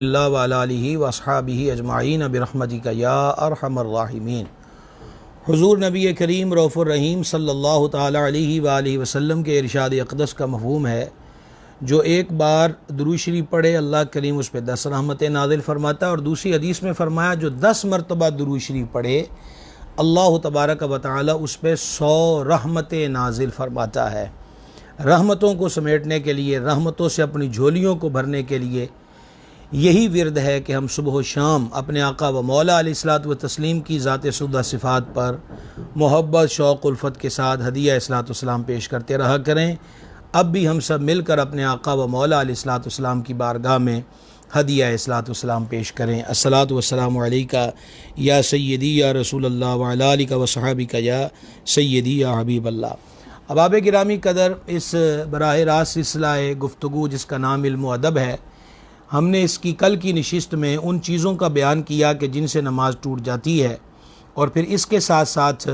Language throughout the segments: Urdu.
اللہ وعلی آلہ واصحابہ اجمعین برحمتک یا ارحم الراحمین۔ حضور نبی کریم رؤوف الرحیم صلی اللہ تعالی علیہ وآلہ وسلم کے ارشاد اقدس کا مفہوم ہے، جو ایک بار درود شریف پڑھے اللہ کریم اس پہ 10 رحمتیں نازل فرماتا ہے، اور دوسری حدیث میں فرمایا جو 10 مرتبہ درود شریف پڑھے اللہ تبارک و تعالی اس پہ 100 رحمتیں نازل فرماتا ہے۔ رحمتوں کو سمیٹنے کے لیے، رحمتوں سے اپنی جھولیوں کو بھرنے کے لیے یہی ورد ہے کہ ہم صبح و شام اپنے آقا و مولا علیہ الصلوۃ والتسلیم کی ذات سودہ صفات پر محبت، شوق، الفت کے ساتھ ہدیہ الصلوۃ والسلام پیش کرتے رہا کریں۔ اب بھی ہم سب مل کر اپنے آقا و مولا علیہ الصلوۃ والسلام کی بارگاہ میں ہدیہ الصلوۃ والسلام پیش کریں۔ الصلوۃ والسلام علیکہ یا سیدی یا رسول اللہ وعلی آلہ و صحابہ یا سیدی یا حبیب اللہ۔ احباب گرامی قدر، اس براہ راست سلسلہ گفتگو جس کا نام علم و ادب ہے، ہم نے اس کی کل کی نشست میں ان چیزوں کا بیان کیا کہ جن سے نماز ٹوٹ جاتی ہے، اور پھر اس کے ساتھ ساتھ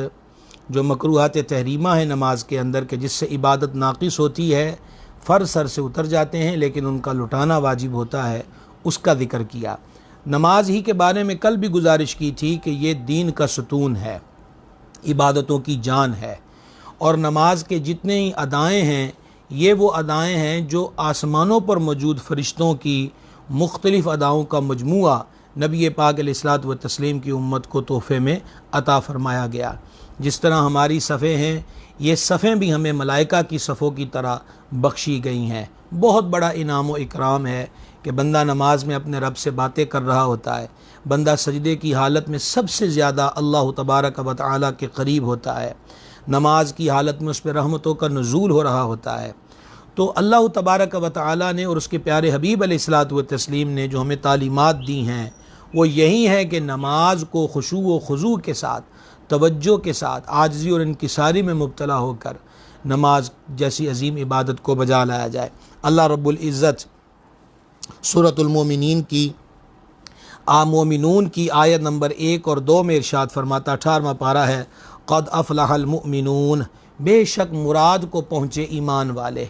جو مکروہات تحریمہ ہیں نماز کے اندر کہ جس سے عبادت ناقص ہوتی ہے، فرض سر سے اتر جاتے ہیں لیکن ان کا لٹانا واجب ہوتا ہے، اس کا ذکر کیا۔ نماز ہی کے بارے میں کل بھی گزارش کی تھی کہ یہ دین کا ستون ہے، عبادتوں کی جان ہے، اور نماز کے جتنے ہی ادائیں ہیں یہ وہ ادائیں ہیں جو آسمانوں پر موجود فرشتوں کی مختلف اداؤں کا مجموعہ نبی پاک علیہ الصلوۃ والتسلیم کی امت کو تحفے میں عطا فرمایا گیا۔ جس طرح ہماری صفیں ہیں، یہ صفیں بھی ہمیں ملائکہ کی صفوں کی طرح بخشی گئی ہیں۔ بہت بڑا انعام و اکرام ہے کہ بندہ نماز میں اپنے رب سے باتیں کر رہا ہوتا ہے، بندہ سجدے کی حالت میں سب سے زیادہ اللہ تبارک و تعالی کے قریب ہوتا ہے، نماز کی حالت میں اس پہ رحمتوں کا نزول ہو رہا ہوتا ہے۔ تو اللہ تبارک و تعالی نے اور اس کے پیارے حبیب علیہ الصلوۃ والتسلیم نے جو ہمیں تعلیمات دی ہیں وہ یہی ہے کہ نماز کو خشوع و خضوع کے ساتھ، توجہ کے ساتھ، عاجزی اور انکساری میں مبتلا ہو کر نماز جیسی عظیم عبادت کو بجا لایا جائے۔ اللہ رب العزت سورۃ المومنین کی مومنون کی آیت نمبر 1 اور 2 میں ارشاد فرماتا، 18واں پارہ ہے، قد افلح المؤمنون، بے شک مراد کو پہنچے ایمان والے،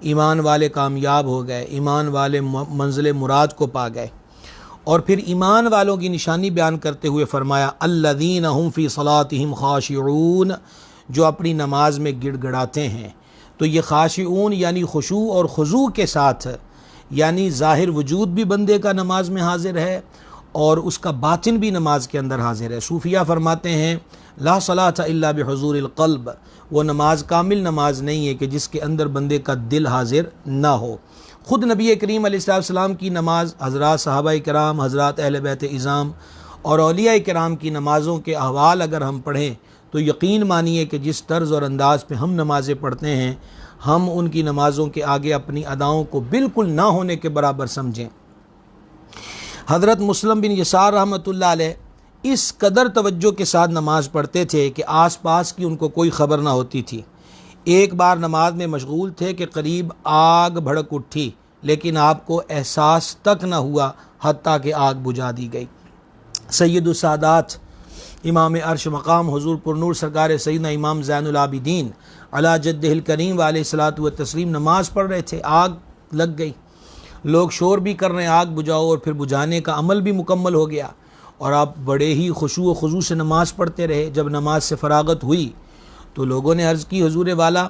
ایمان والے کامیاب ہو گئے، ایمان والے منزل مراد کو پا گئے۔ اور پھر ایمان والوں کی نشانی بیان کرتے ہوئے فرمایا، الذین هم فی صلاتہم خاشعون، جو اپنی نماز میں گڑ گڑاتے ہیں۔ تو یہ خاشعون یعنی خشوع اور خضوع کے ساتھ، یعنی ظاہر وجود بھی بندے کا نماز میں حاضر ہے اور اس کا باطن بھی نماز کے اندر حاضر ہے۔ صوفیہ فرماتے ہیں لا صلاۃ الا بحضور القلب، وہ نماز کامل نماز نہیں ہے کہ جس کے اندر بندے کا دل حاضر نہ ہو۔ خود نبی کریم علیہ السلام کی نماز، حضرات صحابہ کرام، حضرات اہل بیت اعظام اور اولیاء کرام کی نمازوں کے احوال اگر ہم پڑھیں تو یقین مانیے کہ جس طرز اور انداز پہ ہم نمازیں پڑھتے ہیں، ہم ان کی نمازوں کے آگے اپنی اداؤں کو بالکل نہ ہونے کے برابر سمجھیں۔ حضرت مسلم بن یسار رحمۃ اللہ علیہ اس قدر توجہ کے ساتھ نماز پڑھتے تھے کہ آس پاس کی ان کو کوئی خبر نہ ہوتی تھی۔ ایک بار نماز میں مشغول تھے کہ قریب آگ بھڑک اٹھی، لیکن آپ کو احساس تک نہ ہوا حتیٰ کہ آگ بجھا دی گئی۔ سید السادات امام عرش مقام حضور پر نور سرکار سیدنا امام زین العابدین علی جدہ الکریم علیہ الصلوۃ والتسلیم نماز پڑھ رہے تھے، آگ لگ گئی، لوگ شور بھی کر رہے ہیں آگ بجھاؤ، اور پھر بجھانے کا عمل بھی مکمل ہو گیا، اور آپ بڑے ہی خشوع و خضوع سے نماز پڑھتے رہے۔ جب نماز سے فراغت ہوئی تو لوگوں نے عرض کی، حضور والا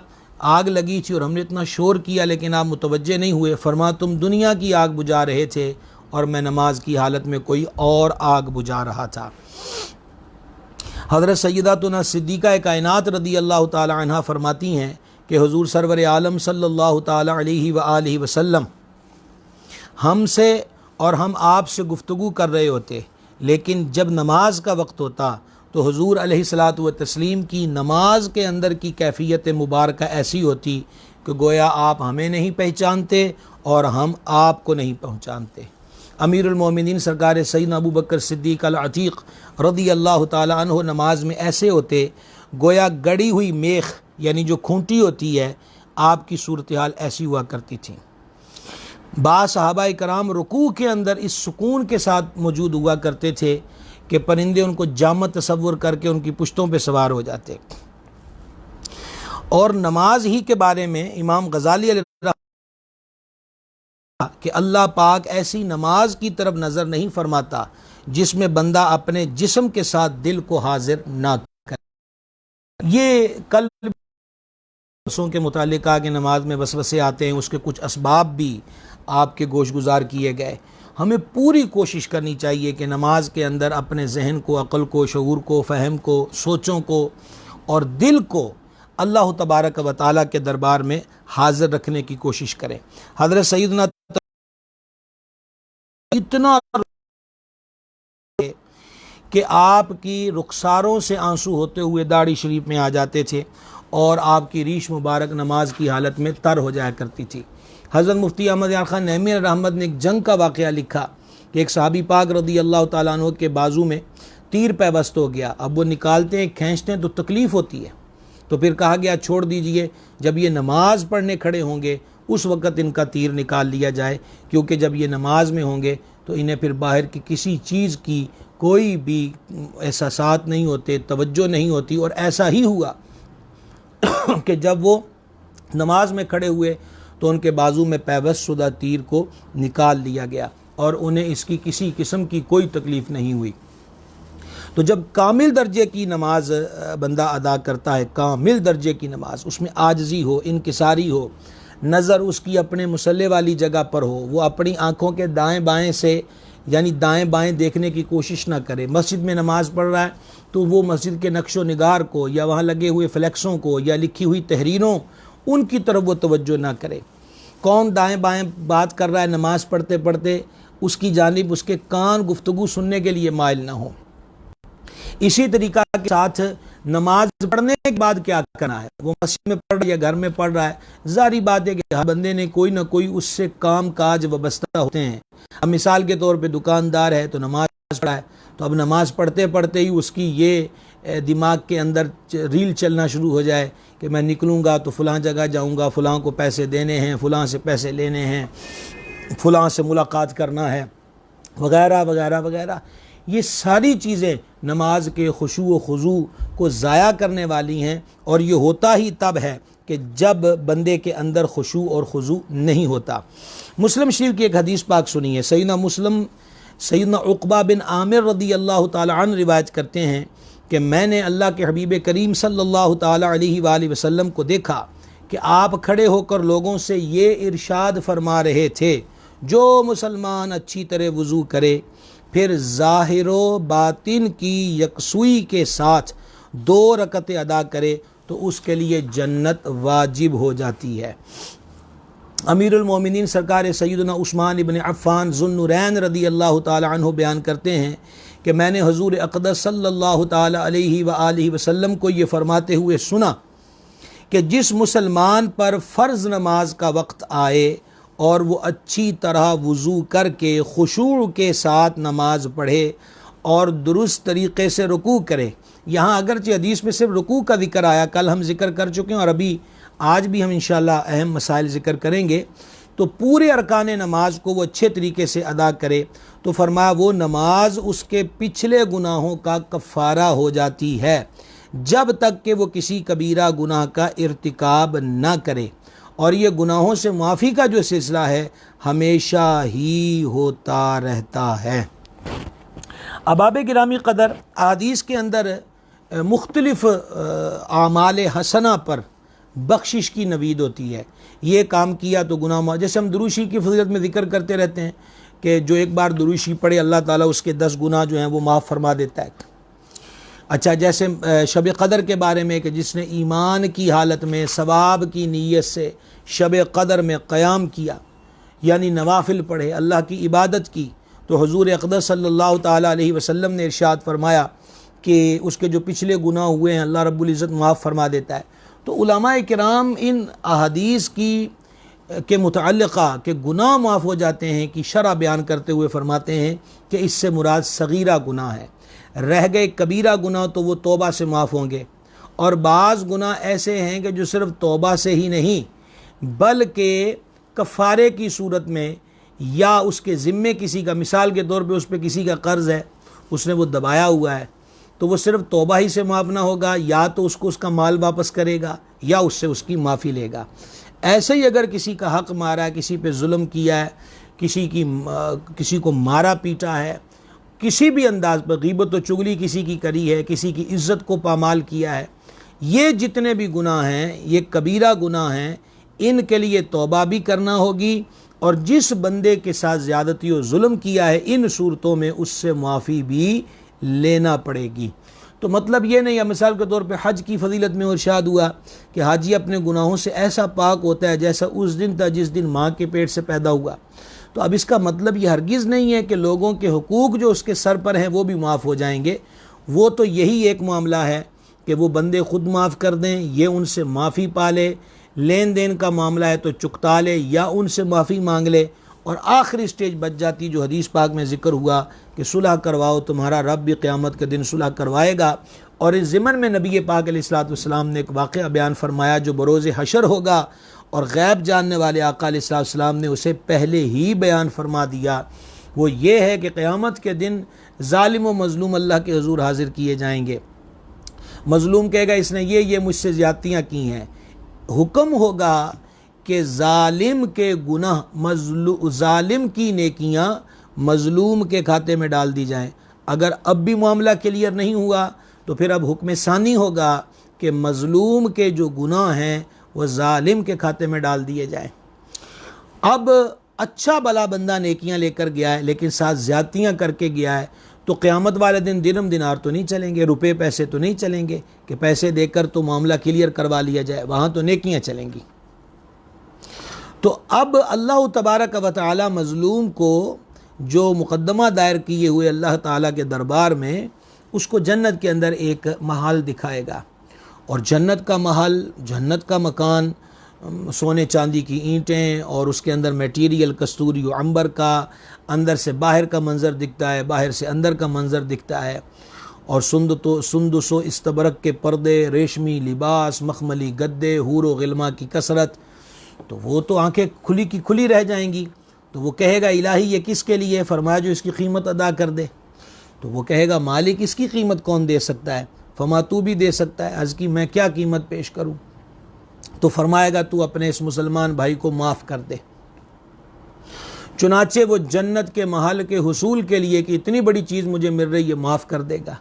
آگ لگی تھی اور ہم نے اتنا شور کیا لیکن آپ متوجہ نہیں ہوئے۔ فرمایا تم دنیا کی آگ بجھا رہے تھے اور میں نماز کی حالت میں کوئی اور آگ بجھا رہا تھا۔ حضرت سیداتنا صدیقہ کائنات رضی اللہ تعالی عنہ فرماتی ہیں کہ حضور سرور عالم صلی اللہ تعالی علیہ وآلہ وسلم ہم سے اور ہم آپ سے گفتگو کر رہے ہوتے، لیکن جب نماز کا وقت ہوتا تو حضور علیہ الصلوۃ والتسلیم کی نماز کے اندر کی کیفیت مبارکہ ایسی ہوتی کہ گویا آپ ہمیں نہیں پہچانتے اور ہم آپ کو نہیں پہچانتے۔ امیر المومنین سرکار سیدنا ابو بکر صدیق العتیق رضی اللہ تعالی عنہ نماز میں ایسے ہوتے گویا گڑی ہوئی میخ یعنی جو کھونٹی ہوتی ہے، آپ کی صورتحال ایسی ہوا کرتی تھی۔ بعض صحابہ کرام رکوع کے اندر اس سکون کے ساتھ موجود ہوا کرتے تھے کہ پرندے ان کو جامع تصور کر کے ان کی پشتوں پہ سوار ہو جاتے۔ اور نماز ہی کے بارے میں امام غزالی علیہ کہ اللہ پاک ایسی نماز کی طرف نظر نہیں فرماتا جس میں بندہ اپنے جسم کے ساتھ دل کو حاضر نہ کرے۔ یہ کل کے متعلق کہا کہ نماز میں وسوسے آتے ہیں، اس کے کچھ اسباب بھی آپ کے گوش گزار کیے گئے۔ ہمیں پوری کوشش کرنی چاہیے کہ نماز کے اندر اپنے ذہن کو، عقل کو، شعور کو، فہم کو، سوچوں کو اور دل کو اللہ تبارک و تعالیٰ کے دربار میں حاضر رکھنے کی کوشش کریں۔ حضرت سیدنا اتنا کہ آپ کی رخساروں سے آنسو ہوتے ہوئے داڑھی شریف میں آ جاتے تھے اور آپ کی ریش مبارک نماز کی حالت میں تر ہو جایا کرتی تھی۔ حضرت مفتی احمد یار خان نعیمی رحمت نے ایک جنگ کا واقعہ لکھا کہ ایک صحابی پاک رضی اللہ تعالیٰ عنہ کے بازو میں تیر پیوست ہو گیا، اب وہ نکالتے ہیں، کھینچتے ہیں تو تکلیف ہوتی ہے، تو پھر کہا گیا چھوڑ دیجئے، جب یہ نماز پڑھنے کھڑے ہوں گے اس وقت ان کا تیر نکال لیا جائے، کیونکہ جب یہ نماز میں ہوں گے تو انہیں پھر باہر کی کسی چیز کی کوئی بھی احساسات نہیں ہوتے، توجہ نہیں ہوتی۔ اور ایسا ہی ہوا کہ جب وہ نماز میں کھڑے ہوئے تو ان کے بازو میں پیوست شدہ تیر کو نکال لیا گیا اور انہیں اس کی کسی قسم کی کوئی تکلیف نہیں ہوئی۔ تو جب کامل درجے کی نماز بندہ ادا کرتا ہے، کامل درجے کی نماز، اس میں عاجزی ہو، انکساری ہو، نظر اس کی اپنے مصلی والی جگہ پر ہو، وہ اپنی آنکھوں کے دائیں بائیں سے یعنی دائیں بائیں دیکھنے کی کوشش نہ کرے، مسجد میں نماز پڑھ رہا ہے تو وہ مسجد کے نقش و نگار کو یا وہاں لگے ہوئے فلیکسوں کو یا لکھی ہوئی تحریروں ان کی طرف وہ توجہ نہ کرے۔ کون دائیں بائیں بات کر رہا ہے نماز پڑھتے پڑھتے، اس کی جانب اس کے کان گفتگو سننے کے لیے مائل نہ ہو۔ اسی طریقہ کے ساتھ نماز پڑھنے کے بعد کیا کرنا ہے، وہ مسجد میں پڑھ رہا ہے یا گھر میں پڑھ رہا ہے، ظاہری بات ہے کہ ہر بندے نے کوئی نہ کوئی اس سے کام کاج وابستہ ہوتے ہیں۔ اب مثال کے طور پہ دکاندار ہے تو نماز پڑھا ہے، تو اب نماز پڑھتے پڑھتے ہی اس کی یہ دماغ کے اندر ریل چلنا شروع ہو جائے کہ میں نکلوں گا تو فلاں جگہ جاؤں گا، فلاں کو پیسے دینے ہیں، فلاں سے پیسے لینے ہیں، فلاں سے ملاقات کرنا ہے، وغیرہ وغیرہ وغیرہ۔ یہ ساری چیزیں نماز کے خشوع و خضوع کو ضائع کرنے والی ہیں، اور یہ ہوتا ہی تب ہے کہ جب بندے کے اندر خشوع اور خضوع نہیں ہوتا۔ مسلم شریف کی ایک حدیث پاک سنیے، سیدنا عقبہ بن عامر رضی اللہ تعالی عنہ روایت کرتے ہیں کہ میں نے اللہ کے حبیب کریم صلی اللہ تعالی علیہ وآلہ وسلم کو دیکھا کہ آپ کھڑے ہو کر لوگوں سے یہ ارشاد فرما رہے تھے، جو مسلمان اچھی طرح وضو کرے پھر ظاہر و باطن کی یکسوئی کے ساتھ 2 رکعتیں ادا کرے تو اس کے لیے جنت واجب ہو جاتی ہے۔ امیر المومنین سرکار سیدنا عثمان ابن عفان ذو النورین رضی اللہ تعالی عنہ بیان کرتے ہیں کہ میں نے حضور اقدس صلی اللہ تعالی علیہ وآلہ وسلم کو یہ فرماتے ہوئے سنا کہ جس مسلمان پر فرض نماز کا وقت آئے اور وہ اچھی طرح وضو کر کے خشوع کے ساتھ نماز پڑھے اور درست طریقے سے رکوع کرے، یہاں اگرچہ حدیث میں صرف رکوع کا ذکر آیا، کل ہم ذکر کر چکے ہیں اور آج بھی ہم انشاءاللہ اہم مسائل ذکر کریں گے، تو پورے ارکان نماز کو وہ اچھے طریقے سے ادا کرے تو فرمایا وہ نماز اس کے پچھلے گناہوں کا کفارہ ہو جاتی ہے جب تک کہ وہ کسی کبیرہ گناہ کا ارتکاب نہ کرے، اور یہ گناہوں سے معافی کا جو سلسلہ ہے ہمیشہ ہی ہوتا رہتا ہے۔ احباب گرامی قدر، احادیث کے اندر مختلف اعمال حسنہ پر بخشش کی نوید ہوتی ہے۔ یہ کام کیا تو گناہ معاف، جیسے ہم دروشی کی فضیلت میں ذکر کرتے رہتے ہیں کہ جو ایک بار دروشی پڑھے اللہ تعالیٰ اس کے 10 گناہ جو ہیں وہ معاف فرما دیتا ہے۔ اچھا، جیسے شب قدر کے بارے میں کہ جس نے ایمان کی حالت میں ثواب کی نیت سے شب قدر میں قیام کیا، یعنی نوافل پڑھے، اللہ کی عبادت کی، تو حضور اقدس صلی اللہ تعالیٰ علیہ وسلم نے ارشاد فرمایا کہ اس کے جو پچھلے گناہ ہوئے ہیں اللہ رب العزت معاف فرما دیتا ہے۔ تو علماء کرام ان احادیث کے متعلقہ کہ گناہ معاف ہو جاتے ہیں کی شرح بیان کرتے ہوئے فرماتے ہیں کہ اس سے مراد صغیرہ گناہ ہے، رہ گئے کبیرہ گناہ تو وہ توبہ سے معاف ہوں گے، اور بعض گناہ ایسے ہیں کہ جو صرف توبہ سے ہی نہیں بلکہ کفارے کی صورت میں یا اس کے ذمے کسی کا، مثال کے طور پہ اس پہ کسی کا قرض ہے، اس نے وہ دبایا ہوا ہے، تو وہ صرف توبہ ہی سے معاف نہ ہوگا، یا تو اس کو اس کا مال واپس کرے گا یا اس سے اس کی معافی لے گا۔ ایسے ہی اگر کسی کا حق مارا ہے، کسی پہ ظلم کیا ہے، کسی کو مارا پیٹا ہے، کسی بھی انداز پر غیبت و چغلی کسی کی کری ہے، کسی کی عزت کو پامال کیا ہے، یہ جتنے بھی گناہ ہیں یہ کبیرہ گناہ ہیں، ان کے لیے توبہ بھی کرنا ہوگی، اور جس بندے کے ساتھ زیادتی و ظلم کیا ہے ان صورتوں میں اس سے معافی بھی لینا پڑے گی۔ تو مطلب یہ نہیں ہے، مثال کے طور پہ حج کی فضیلت میں ارشاد ہوا کہ حاجی اپنے گناہوں سے ایسا پاک ہوتا ہے جیسا اس دن تھا جس دن ماں کے پیٹ سے پیدا ہوا۔ تو اب اس کا مطلب یہ ہرگز نہیں ہے کہ لوگوں کے حقوق جو اس کے سر پر ہیں وہ بھی معاف ہو جائیں گے، وہ تو یہی ایک معاملہ ہے کہ وہ بندے خود معاف کر دیں، یہ ان سے معافی پالے، لین دین کا معاملہ ہے تو چکتا لے یا ان سے معافی مانگ لے، اور آخری سٹیج بچ جاتی جو حدیث پاک میں ذکر ہوا کہ صلح کرواؤ، تمہارا رب بھی قیامت کے دن صلح کروائے گا۔ اور اس ضمن میں نبی پاک علیہ الصلوۃ والسلام نے ایک واقعہ بیان فرمایا جو بروز حشر ہوگا، اور غیب جاننے والے آقا علیہ الصلوۃ والسلام نے اسے پہلے ہی بیان فرما دیا۔ وہ یہ ہے کہ قیامت کے دن ظالم و مظلوم اللہ کے حضور حاضر کیے جائیں گے۔ مظلوم کہے گا اس نے یہ مجھ سے زیادتیاں کی ہیں، حکم ہوگا کہ ظالم کے گناہ، ظالم کی نیکیاں مظلوم کے کھاتے میں ڈال دی جائیں۔ اگر اب بھی معاملہ کلیئر نہیں ہوا تو پھر اب حکم ثانی ہوگا کہ مظلوم کے جو گناہ ہیں وہ ظالم کے کھاتے میں ڈال دیے جائیں۔ اب اچھا بلا بندہ نیکیاں لے کر گیا ہے لیکن ساتھ زیادتیاں کر کے گیا ہے، تو قیامت والے دن درم دینار تو نہیں چلیں گے، روپے پیسے تو نہیں چلیں گے کہ پیسے دے کر تو معاملہ کلیئر کروا لیا جائے، وہاں تو نیکیاں چلیں گی۔ تو اب اللہ تبارک و تعالی مظلوم کو جو مقدمہ دائر کیے ہوئے اللہ تعالیٰ کے دربار میں، اس کو جنت کے اندر ایک محل دکھائے گا، اور جنت کا محل، جنت کا مکان، سونے چاندی کی اینٹیں اور اس کے اندر میٹیریل کستوری و عنبر کا، اندر سے باہر کا منظر دکھتا ہے، باہر سے اندر کا منظر دکھتا ہے، اور سندس و استبرق کے پردے، ریشمی لباس، مخملی گدے، حور و غلما کی کثرت، تو وہ تو آنکھیں کھلی کی کھلی رہ جائیں گی۔ تو وہ کہے گا الہی یہ کس کے لیے؟ فرمایا جو اس کی قیمت ادا کر دے۔ تو وہ کہے گا مالک اس کی قیمت کون دے سکتا ہے؟ فرمایا تو بھی دے سکتا ہے۔ عرض کی میں کیا قیمت پیش کروں؟ تو فرمائے گا تو اپنے اس مسلمان بھائی کو معاف کر دے۔ چنانچہ وہ جنت کے محل کے حصول کے لیے کہ اتنی بڑی چیز مجھے مل رہی ہے معاف کر دے گا،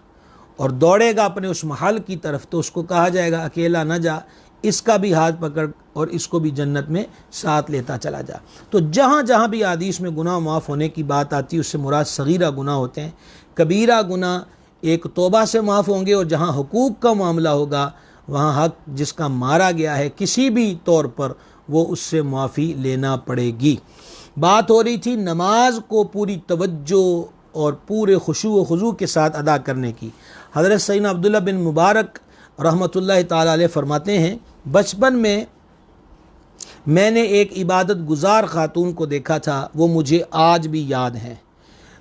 اور دوڑے گا اپنے اس محل کی طرف۔ تو اس کو کہا جائے گا اکیلا نہ جا، اس کا بھی ہاتھ پکڑ اور اس کو بھی جنت میں ساتھ لیتا چلا جا۔ تو جہاں جہاں بھی حدیث میں گناہ معاف ہونے کی بات آتی ہے اس سے مراد صغیرہ گناہ ہوتے ہیں۔ کبیرہ گناہ ایک توبہ سے معاف ہوں گے، اور جہاں حقوق کا معاملہ ہوگا وہاں حق جس کا مارا گیا ہے کسی بھی طور پر وہ اس سے معافی لینا پڑے گی۔ بات ہو رہی تھی نماز کو پوری توجہ اور پورے خشوع و خضوع کے ساتھ ادا کرنے کی۔ حضرت سیدنا عبداللہ بن مبارک رحمۃ اللہ تعالی علیہ فرماتے ہیں بچپن میں نے ایک عبادت گزار خاتون کو دیکھا تھا، وہ مجھے آج بھی یاد ہیں۔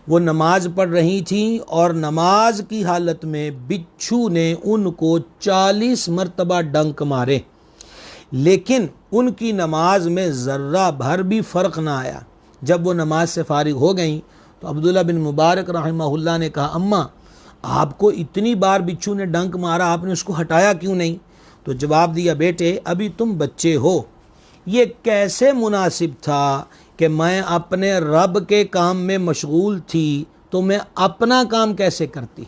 وہ نماز پڑھ رہی تھیں اور نماز کی حالت میں بچھو نے ان کو 40 مرتبہ ڈنک مارے، لیکن ان کی نماز میں ذرہ بھر بھی فرق نہ آیا۔ جب وہ نماز سے فارغ ہو گئیں تو عبداللہ بن مبارک رحمہ اللہ نے کہا اماں آپ کو اتنی بار بچھو نے ڈنک مارا، آپ نے اس کو ہٹایا کیوں نہیں؟ تو جواب دیا بیٹے ابھی تم بچے ہو، یہ کیسے مناسب تھا کہ میں اپنے رب کے کام میں مشغول تھی تو میں اپنا کام کیسے کرتی؟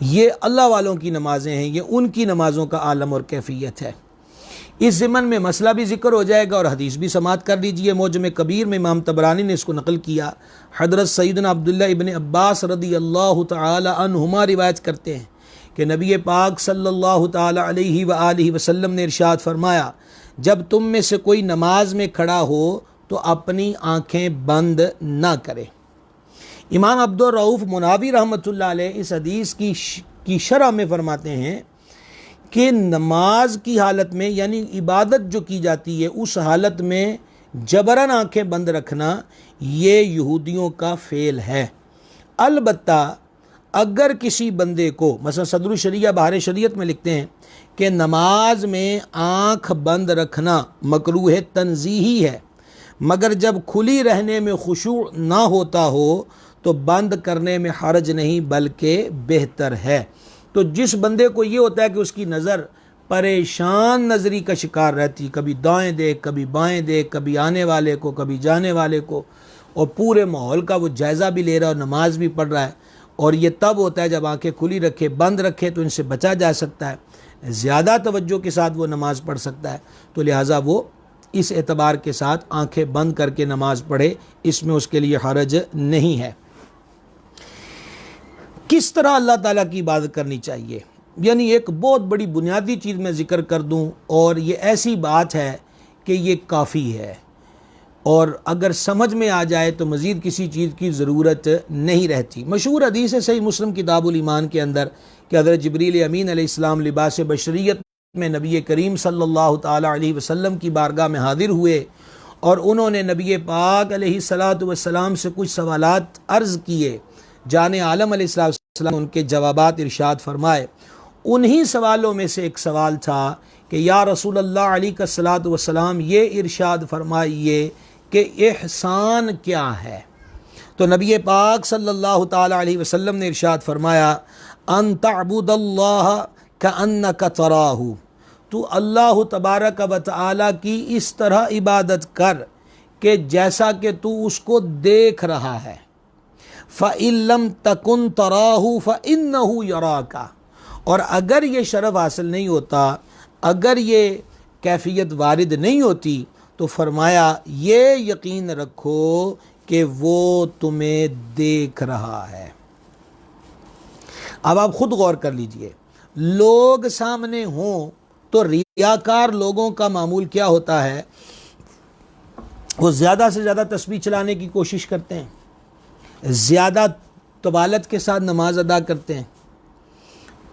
یہ اللہ والوں کی نمازیں ہیں، یہ ان کی نمازوں کا عالم اور کیفیت ہے۔ اس ضمن میں مسئلہ بھی ذکر ہو جائے گا اور حدیث بھی سماعت کر لیجئے۔ معجم کبیر میں امام طبرانی نے اس کو نقل کیا۔ حضرت سیدنا عبداللہ ابن عباس رضی اللہ تعالی عنہما روایت کرتے ہیں کہ نبی پاک صلی اللہ تعالی علیہ وآلہ وسلم نے ارشاد فرمایا جب تم میں سے کوئی نماز میں کھڑا ہو تو اپنی آنکھیں بند نہ کرے۔ امام عبد الرؤف مناوی رحمۃ اللہ علیہ اس حدیث کی شرح میں فرماتے ہیں کہ نماز کی حالت میں یعنی عبادت جو کی جاتی ہے اس حالت میں جبراً آنکھیں بند رکھنا یہ یہودیوں کا فعل ہے۔ البتہ اگر کسی بندے کو مثلا صدر الشریعہ بہار شریعت میں لکھتے ہیں کہ نماز میں آنکھ بند رکھنا مکروہ تنزیہی ہے، مگر جب کھلی رہنے میں خشوع نہ ہوتا ہو تو بند کرنے میں حرج نہیں بلکہ بہتر ہے۔ تو جس بندے کو یہ ہوتا ہے کہ اس کی نظر پریشان نظری کا شکار رہتی، کبھی دائیں دیکھ، کبھی بائیں دیکھ، کبھی آنے والے کو، کبھی جانے والے کو، اور پورے ماحول کا وہ جائزہ بھی لے رہا ہے اور نماز بھی پڑھ رہا ہے۔ اور یہ تب ہوتا ہے جب آنکھیں کھلی رکھے، بند رکھے تو ان سے بچا جا سکتا ہے، زیادہ توجہ کے ساتھ وہ نماز پڑھ سکتا ہے، تو لہٰذا وہ اس اعتبار کے ساتھ آنکھیں بند کر کے نماز پڑھے، اس میں اس کے لیے حرج نہیں ہے۔ کس طرح اللہ تعالیٰ کی عبادت کرنی چاہیے، یعنی ایک بہت بڑی بنیادی چیز میں ذکر کر دوں، اور یہ ایسی بات ہے کہ یہ کافی ہے، اور اگر سمجھ میں آ جائے تو مزید کسی چیز کی ضرورت نہیں رہتی۔ مشہور حدیث ہے صحیح مسلم کتاب الایمان کے اندر کہ حضرت جبریل امین علیہ السلام لباس بشریت میں نبی کریم صلی اللہ تعالی علیہ وسلم کی بارگاہ میں حاضر ہوئے، اور انہوں نے نبی پاک علیہ السلام سے کچھ سوالات عرض کیے۔ جان عالم علیہ السلام ان کے جوابات ارشاد فرمائے۔ انہی سوالوں میں سے ایک سوال تھا کہ یا رسول اللہ علیہ الصلوۃ والسلام یہ ارشاد فرمائیے کہ احسان کیا ہے؟ تو نبی پاک صلی اللہ تعالی علیہ وسلم نے ارشاد فرمایا ان تعبد اللہ کأنک تراہ، تو اللہ تبارک و تعالی کی اس طرح عبادت کر کہ جیسا کہ تو اس کو دیکھ رہا ہے۔ فَإِن لَمْ تَكُنْ تَرَاهُ فَإِنَّهُ يَرَاكَ، اور اگر یہ شرف حاصل نہیں ہوتا، اگر یہ کیفیت وارد نہیں ہوتی، تو فرمایا یہ یقین رکھو کہ وہ تمہیں دیکھ رہا ہے۔ اب آپ خود غور کر لیجئے، لوگ سامنے ہوں تو ریاکار لوگوں کا معمول کیا ہوتا ہے؟ وہ زیادہ سے زیادہ تسبیح چلانے کی کوشش کرتے ہیں، زیادہ طوالت کے ساتھ نماز ادا کرتے ہیں،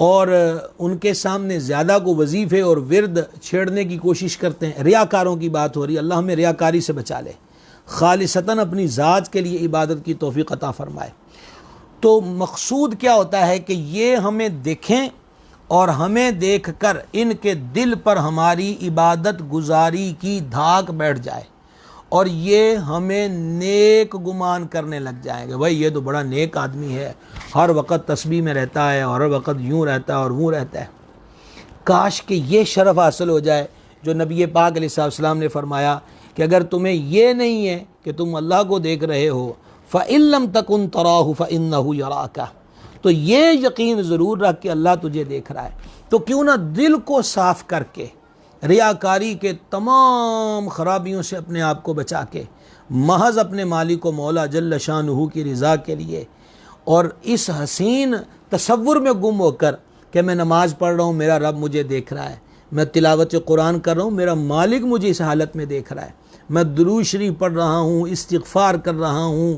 اور ان کے سامنے زیادہ کو وظیفے اور ورد چھیڑنے کی کوشش کرتے ہیں۔ ریاکاروں کی بات ہو رہی ہے، اللہ ہمیں ریاکاری سے بچا لے، خالصتاً اپنی ذات کے لیے عبادت کی توفیق عطا فرمائے۔ تو مقصود کیا ہوتا ہے کہ یہ ہمیں دیکھیں اور ہمیں دیکھ کر ان کے دل پر ہماری عبادت گزاری کی دھاک بیٹھ جائے، اور یہ ہمیں نیک گمان کرنے لگ جائیں گے، بھائی یہ تو بڑا نیک آدمی ہے، ہر وقت تسبیح میں رہتا ہے اور ہر وقت یوں رہتا ہے اور وہ رہتا ہے۔ کاش کہ یہ شرف حاصل ہو جائے جو نبی پاک علیہ السلام نے فرمایا کہ اگر تمہیں یہ نہیں ہے کہ تم اللہ کو دیکھ رہے ہو، فَإِن لَمْ تَكُنْ تَرَاهُ فَإِنَّهُ يَرَاكَ، تو یہ یقین ضرور رکھ کہ اللہ تجھے دیکھ رہا ہے۔ تو کیوں نہ دل کو صاف کر کے، ریاکاری کے تمام خرابیوں سے اپنے آپ کو بچا کے، محض اپنے مالک و مولا جل شانہ کی رضا کے لیے، اور اس حسین تصور میں گم ہو کر کہ میں نماز پڑھ رہا ہوں، میرا رب مجھے دیکھ رہا ہے، میں تلاوت قرآن کر رہا ہوں، میرا مالک مجھے اس حالت میں دیکھ رہا ہے، میں درود شریف پڑھ رہا ہوں، استغفار کر رہا ہوں،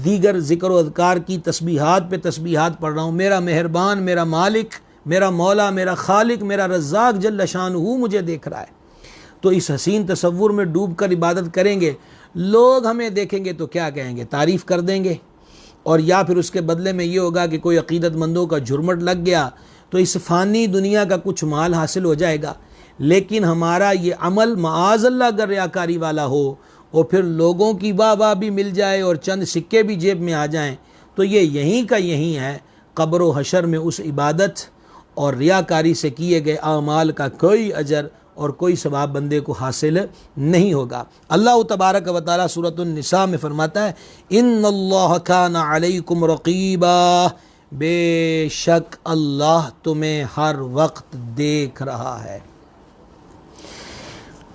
دیگر ذکر و اذکار کی تسبیحات پہ تسبیحات پڑھ رہا ہوں، میرا مہربان، میرا مالک، میرا مولا، میرا خالق، میرا رزاق جل شانہ مجھے دیکھ رہا ہے۔ تو اس حسین تصور میں ڈوب کر عبادت کریں گے، لوگ ہمیں دیکھیں گے تو کیا کہیں گے؟ تعریف کر دیں گے، اور یا پھر اس کے بدلے میں یہ ہوگا کہ کوئی عقیدت مندوں کا جھرمٹ لگ گیا تو اس فانی دنیا کا کچھ مال حاصل ہو جائے گا، لیکن ہمارا یہ عمل معاذ اللہ اگر ریاکاری والا ہو اور پھر لوگوں کی واہ واہ بھی مل جائے اور چند سکے بھی جیب میں آ جائیں، تو یہ یہیں کا یہیں ہے، قبر و حشر میں اس عبادت اور ریاکاری سے کیے گئے اعمال کا کوئی اجر اور کوئی ثواب بندے کو حاصل نہیں ہوگا۔ اللہ تبارک و تعالی سورۃ النساء میں فرماتا ہے ان اللہ کان علیکم رقیبا، بے شک اللہ تمہیں ہر وقت دیکھ رہا ہے۔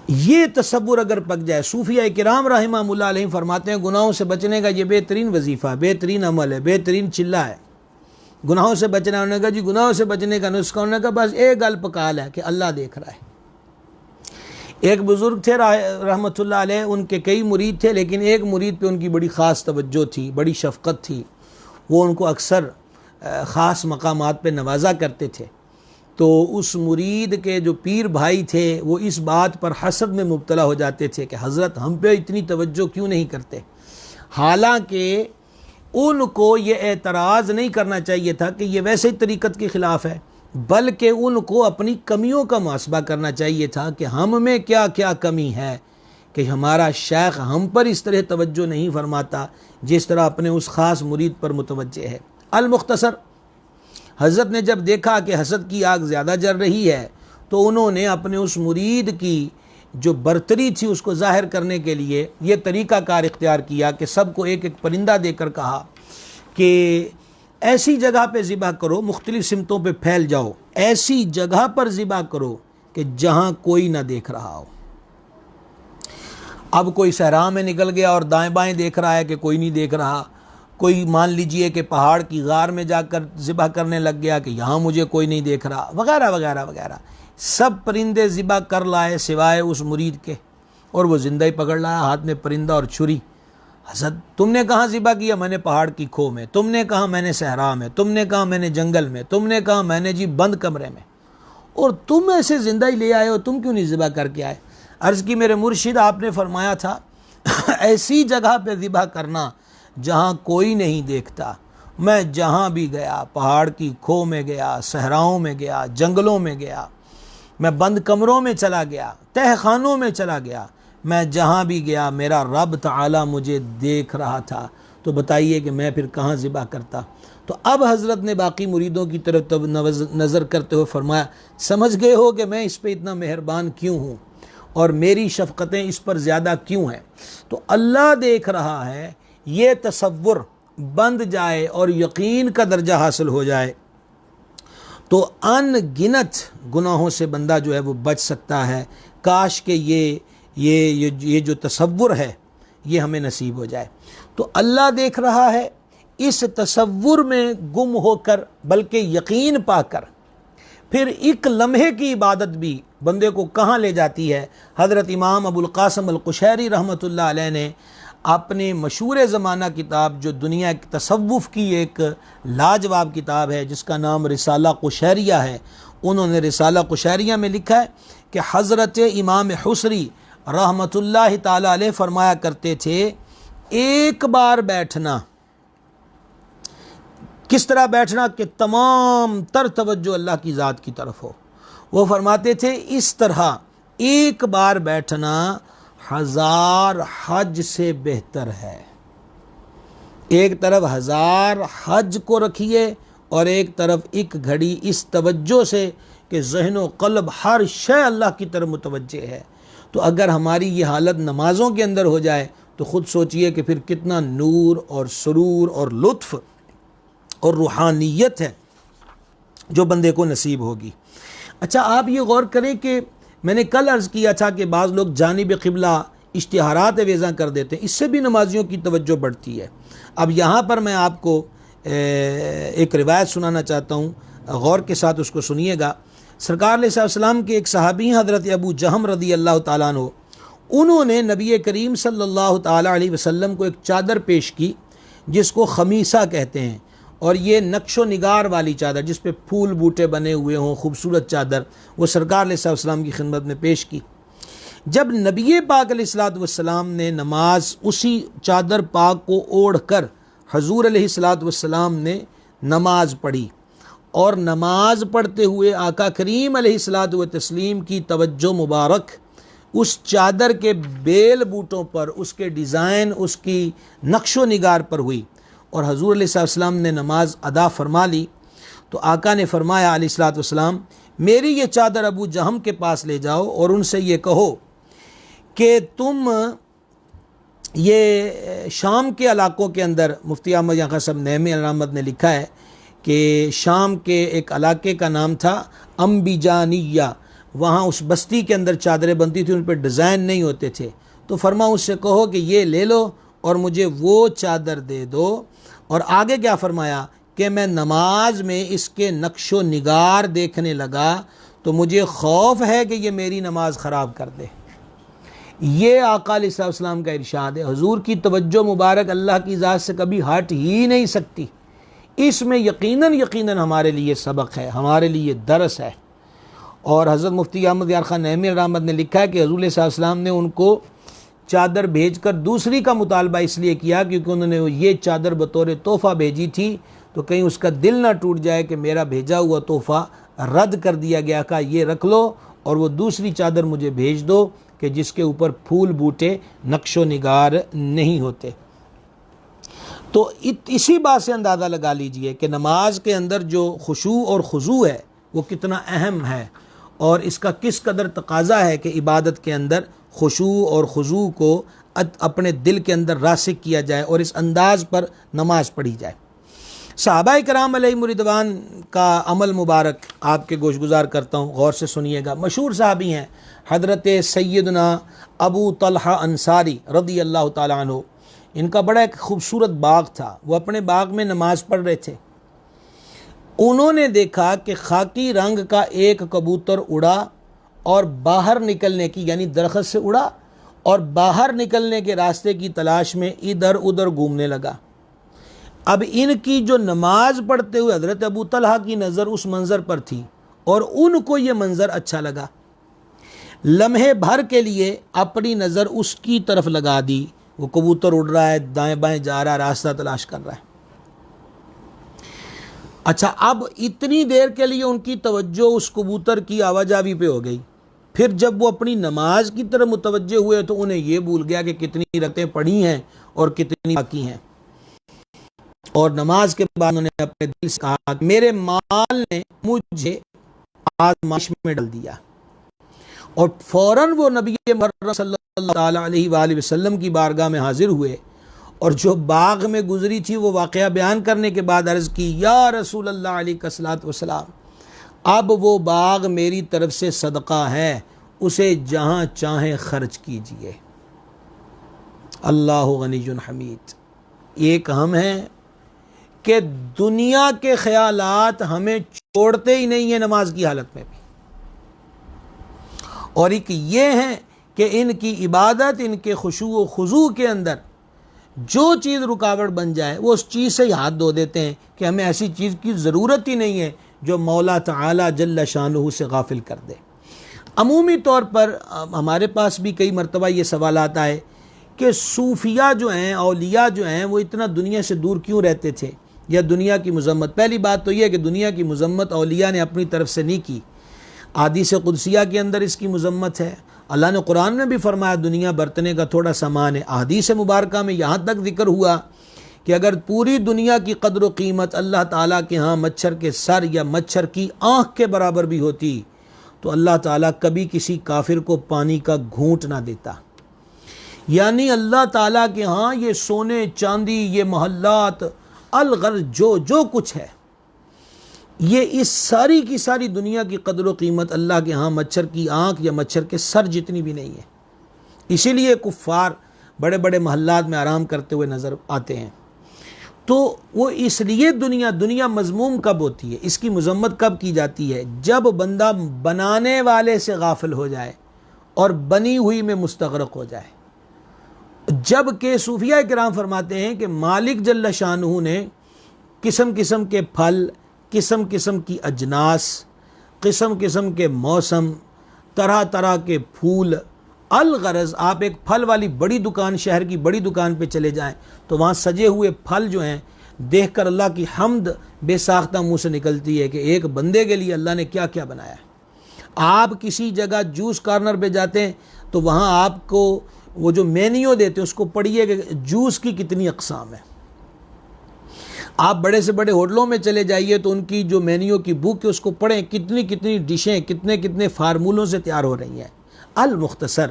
یہ تصور اگر پک جائے، صوفیہ کرام رحمہ اللہ علیہ فرماتے ہیں گناہوں سے بچنے کا یہ بہترین وظیفہ، بہترین عمل ہے، بہترین چلہ ہے۔ گناہوں سے بچنا، انہوں نے کہا جی گناہوں سے بچنے کا نسخہ، انہوں نے کہا بس ایک گل پکال ہے کہ اللہ دیکھ رہا ہے۔ ایک بزرگ تھے رحمۃ اللہ علیہ، ان کے کئی مرید تھے، لیکن ایک مرید پہ ان کی بڑی خاص توجہ تھی، بڑی شفقت تھی، وہ ان کو اکثر خاص مقامات پہ نوازا کرتے تھے۔ تو اس مرید کے جو پیر بھائی تھے وہ اس بات پر حسد میں مبتلا ہو جاتے تھے کہ حضرت ہم پہ اتنی توجہ کیوں نہیں کرتے، حالانکہ ان کو یہ اعتراض نہیں کرنا چاہیے تھا کہ یہ ویسے ہی طریقت کے خلاف ہے، بلکہ ان کو اپنی کمیوں کا محاسبہ کرنا چاہیے تھا کہ ہم میں کیا کیا کمی ہے کہ ہمارا شیخ ہم پر اس طرح توجہ نہیں فرماتا جس طرح اپنے اس خاص مرید پر متوجہ ہے۔ المختصر، حضرت نے جب دیکھا کہ حسد کی آگ زیادہ جل رہی ہے تو انہوں نے اپنے اس مرید کی جو برتری تھی اس کو ظاہر کرنے کے لیے یہ طریقہ کار اختیار کیا کہ سب کو ایک ایک پرندہ دے کر کہا کہ ایسی جگہ پہ ذبح کرو، مختلف سمتوں پہ پھیل جاؤ، ایسی جگہ پر ذبح کرو کہ جہاں کوئی نہ دیکھ رہا ہو۔ اب کوئی صحرا میں نکل گیا اور دائیں بائیں دیکھ رہا ہے کہ کوئی نہیں دیکھ رہا، کوئی مان لیجئے کہ پہاڑ کی غار میں جا کر ذبح کرنے لگ گیا کہ یہاں مجھے کوئی نہیں دیکھ رہا، وغیرہ وغیرہ وغیرہ۔ سب پرندے ذبح کر لائے سوائے اس مرید کے، اور وہ زندہ ہی پکڑ لایا، ہاتھ میں پرندہ اور چھری۔ حضرت تم نے کہاں ذبح کیا؟ میں نے پہاڑ کی کھو میں، تم نے کہا میں نے صحرا میں، تم نے کہا میں نے جنگل میں، تم نے کہا میں نے جی بند کمرے میں، اور تم ایسے زندہ ہی لے آئے ہو، تم کیوں نہیں ذبح کر کے آئے؟ عرض کی میرے مرشد آپ نے فرمایا تھا ایسی جگہ پہ ذبح کرنا جہاں کوئی نہیں دیکھتا۔ میں جہاں بھی گیا، پہاڑ کی کھو میں گیا، صحراؤں میں گیا، جنگلوں میں گیا، میں بند کمروں میں چلا گیا، تہ خانوں میں چلا گیا، میں جہاں بھی گیا میرا رب تعالی مجھے دیکھ رہا تھا، تو بتائیے کہ میں پھر کہاں ذبح کرتا؟ تو اب حضرت نے باقی مریدوں کی طرف نظر کرتے ہوئے فرمایا، سمجھ گئے ہو کہ میں اس پہ اتنا مہربان کیوں ہوں اور میری شفقتیں اس پر زیادہ کیوں ہیں؟ تو اللہ دیکھ رہا ہے، یہ تصور بند جائے اور یقین کا درجہ حاصل ہو جائے تو ان گنت گناہوں سے بندہ جو ہے وہ بچ سکتا ہے۔ کاش کہ یہ جو تصور ہے یہ ہمیں نصیب ہو جائے۔ تو اللہ دیکھ رہا ہے، اس تصور میں گم ہو کر بلکہ یقین پا کر پھر ایک لمحے کی عبادت بھی بندے کو کہاں لے جاتی ہے۔ حضرت امام ابو القاسم القشیری رحمۃ اللہ علیہ نے اپنے مشہور زمانہ کتاب جو دنیا کے تصوف کی ایک لاجواب کتاب ہے جس کا نام رسالہ قشیریہ ہے، انہوں نے رسالہ قشیریہ میں لکھا ہے کہ حضرت امام حسری رحمۃ اللہ تعالی علیہ فرمایا کرتے تھے، ایک بار بیٹھنا، کس طرح بیٹھنا کہ تمام تر توجہ اللہ کی ذات کی طرف ہو۔ وہ فرماتے تھے اس طرح ایک بار بیٹھنا 1000 حج سے بہتر ہے۔ ایک طرف 1000 حج کو رکھیے اور ایک طرف ایک گھڑی اس توجہ سے کہ ذہن و قلب ہر شے اللہ کی طرف متوجہ ہے۔ تو اگر ہماری یہ حالت نمازوں کے اندر ہو جائے تو خود سوچئے کہ پھر کتنا نور اور سرور اور لطف اور روحانیت ہے جو بندے کو نصیب ہوگی۔ اچھا آپ یہ غور کریں کہ میں نے کل عرض کیا تھا کہ بعض لوگ جانب قبلہ اشتہارات ویزاں کر دیتے ہیں، اس سے بھی نمازیوں کی توجہ بڑھتی ہے۔ اب یہاں پر میں آپ کو ایک روایت سنانا چاہتا ہوں، غور کے ساتھ اس کو سنیے گا۔ سرکار علیہ السلام کے ایک صحابی حضرت ابو جہم رضی اللہ تعالیٰ عنہ، انہوں نے نبی کریم صلی اللہ تعالیٰ علیہ وسلم کو ایک چادر پیش کی جس کو خمیسہ کہتے ہیں، اور یہ نقش و نگار والی چادر جس پہ پھول بوٹے بنے ہوئے ہوں، خوبصورت چادر، وہ سرکار علیہ السلام کی خدمت میں پیش کی۔ جب نبی پاک علیہ السلام نے نماز اسی چادر پاک کو اوڑھ کر حضور علیہ السلام نے نماز پڑھی، اور نماز پڑھتے ہوئے آقا کریم علیہ السلام کی توجہ مبارک اس چادر کے بیل بوٹوں پر، اس کے ڈیزائن، اس کی نقش و نگار پر ہوئی، اور حضور علیہ السلام نے نماز ادا فرما لی، تو آقا نے فرمایا علیہ السلام، میری یہ چادر ابو جہم کے پاس لے جاؤ اور ان سے یہ کہو کہ تم یہ شام کے علاقوں کے اندر، مفتی احمد یاں صاحب نعمی علامت نے لکھا ہے کہ شام کے ایک علاقے کا نام تھا امبیجانیہ، وہاں اس بستی کے اندر چادریں بنتی تھیں، ان پہ ڈیزائن نہیں ہوتے تھے، تو فرما اس سے کہو کہ یہ لے لو اور مجھے وہ چادر دے دو۔ اور آگے کیا فرمایا کہ میں نماز میں اس کے نقش و نگار دیکھنے لگا تو مجھے خوف ہے کہ یہ میری نماز خراب کر دے۔ یہ آقا علیہ السلام کا ارشاد ہے، حضور کی توجہ مبارک اللہ کی ذات سے کبھی ہٹ ہی نہیں سکتی۔ اس میں یقیناً ہمارے لیے سبق ہے، ہمارے لیے درس ہے۔ اور حضرت مفتی احمد یار خان نعمی رحمت نے لکھا ہے کہ حضور علیہ السلام نے ان کو چادر بھیج کر دوسری کا مطالبہ اس لیے کیا کیونکہ انہوں نے یہ چادر بطور تحفہ بھیجی تھی، تو کہیں اس کا دل نہ ٹوٹ جائے کہ میرا بھیجا ہوا تحفہ رد کر دیا گیا، کہا یہ رکھ لو اور وہ دوسری چادر مجھے بھیج دو کہ جس کے اوپر پھول بوٹے نقش و نگار نہیں ہوتے۔ تو اسی بات سے اندازہ لگا لیجئے کہ نماز کے اندر جو خشوع اور خضوع ہے وہ کتنا اہم ہے، اور اس کا کس قدر تقاضا ہے کہ عبادت کے اندر خشوع اور خضوع کو اپنے دل کے اندر راسخ کیا جائے اور اس انداز پر نماز پڑھی جائے۔ صحابہ کرام علیہم رضوان کا عمل مبارک آپ کے گوش گزار کرتا ہوں، غور سے سنیے گا۔ مشہور صحابی ہیں حضرت سیدنا ابو طلحہ انصاری رضی اللہ تعالیٰ عنہ۔ ان کا بڑا ایک خوبصورت باغ تھا، وہ اپنے باغ میں نماز پڑھ رہے تھے۔ انہوں نے دیکھا کہ خاکی رنگ کا ایک کبوتر اڑا اور باہر نکلنے کی، یعنی درخت سے اڑا اور باہر نکلنے کے راستے کی تلاش میں ادھر ادھر گھومنے لگا۔ اب ان کی جو نماز پڑھتے ہوئے حضرت ابو طلحہ کی نظر اس منظر پر تھی اور ان کو یہ منظر اچھا لگا۔ لمحے بھر کے لیے اپنی نظر اس کی طرف لگا دی، وہ کبوتر اڑ رہا ہے، دائیں بائیں جا رہا ہے، راستہ تلاش کر رہا ہے۔ اچھا، اب اتنی دیر کے لیے ان کی توجہ اس کبوتر کی آواجاوی پہ ہو گئی۔ پھر جب وہ اپنی نماز کی طرف متوجہ ہوئے تو انہیں یہ بھول گیا کہ کتنی رکعتیں پڑھی ہیں اور کتنی باقی ہیں، اور نماز کے بعد انہوں نے اپنے دل سے کہا کہ میرے مال نے مجھے آزمائش میں ڈال دیا، اور فوراً وہ نبی محرم صلی اللہ علیہ وآلہ وسلم کی بارگاہ میں حاضر ہوئے اور جو باغ میں گزری تھی وہ واقعہ بیان کرنے کے بعد عرض کی، یا رسول اللہ علیہ الصلوۃ والسلام، اب وہ باغ میری طرف سے صدقہ ہے، اسے جہاں چاہیں خرچ کیجئے۔ اللہ غنی حمید۔ ایک ہم ہیں کہ دنیا کے خیالات ہمیں چھوڑتے ہی نہیں ہیں نماز کی حالت میں بھی، اور ایک یہ ہے کہ ان کی عبادت، ان کے خشوع و خضوع کے اندر جو چیز رکاوٹ بن جائے وہ اس چیز سے ہی ہاتھ دھو دیتے ہیں کہ ہمیں ایسی چیز کی ضرورت ہی نہیں ہے جو مولا تعالی جل شانہ سے غافل کر دے۔ عمومی طور پر ہمارے پاس بھی کئی مرتبہ یہ سوالات آئے کہ صوفیہ جو ہیں، اولیاء جو ہیں، وہ اتنا دنیا سے دور کیوں رہتے تھے، یا دنیا کی مذمت۔ پہلی بات تو یہ ہے کہ دنیا کی مذمت اولیاء نے اپنی طرف سے نہیں کی، احادیث قدسیہ کے اندر اس کی مذمت ہے۔ اللہ نے قرآن میں بھی فرمایا دنیا برتنے کا تھوڑا سامان ہے۔ احادیث مبارکہ میں یہاں تک ذکر ہوا کہ اگر پوری دنیا کی قدر و قیمت اللہ تعالیٰ کے ہاں مچھر کے سر یا مچھر کی آنکھ کے برابر بھی ہوتی تو اللہ تعالیٰ کبھی کسی کافر کو پانی کا گھونٹ نہ دیتا۔ یعنی اللہ تعالیٰ کے ہاں یہ سونے چاندی، یہ محلات، الغرض جو کچھ ہے، یہ اس ساری کی ساری دنیا کی قدر و قیمت اللہ کے ہاں مچھر کی آنکھ یا مچھر کے سر جتنی بھی نہیں ہے۔ اسی لیے کفار بڑے بڑے محلات میں آرام کرتے ہوئے نظر آتے ہیں۔ تو وہ اس لیے دنیا مذموم کب ہوتی ہے، اس کی مذمت کب کی جاتی ہے، جب بندہ بنانے والے سے غافل ہو جائے اور بنی ہوئی میں مستغرق ہو جائے۔ جب کہ صوفیہ کرام فرماتے ہیں کہ مالک جل شانہ نے قسم قسم کے پھل، قسم قسم کی اجناس، قسم قسم کے موسم، طرح طرح کے پھول، الغرض آپ ایک پھل والی بڑی دکان، شہر کی بڑی دکان پہ چلے جائیں تو وہاں سجے ہوئے پھل جو ہیں دیکھ کر اللہ کی حمد بے ساختہ منہ سے نکلتی ہے کہ ایک بندے کے لیے اللہ نے کیا کیا بنایا ہے۔ آپ کسی جگہ جوس کارنر پہ جاتے ہیں تو وہاں آپ کو وہ جو مینیو دیتے ہیں اس کو پڑھیے کہ جوس کی کتنی اقسام ہے۔ آپ بڑے سے بڑے ہوٹلوں میں چلے جائیے تو ان کی جو مینیو کی بک ہے اس کو پڑھیں، کتنی کتنی ڈشیں کتنے کتنے فارمولوں سے تیار ہو رہی ہیں۔ المختصر،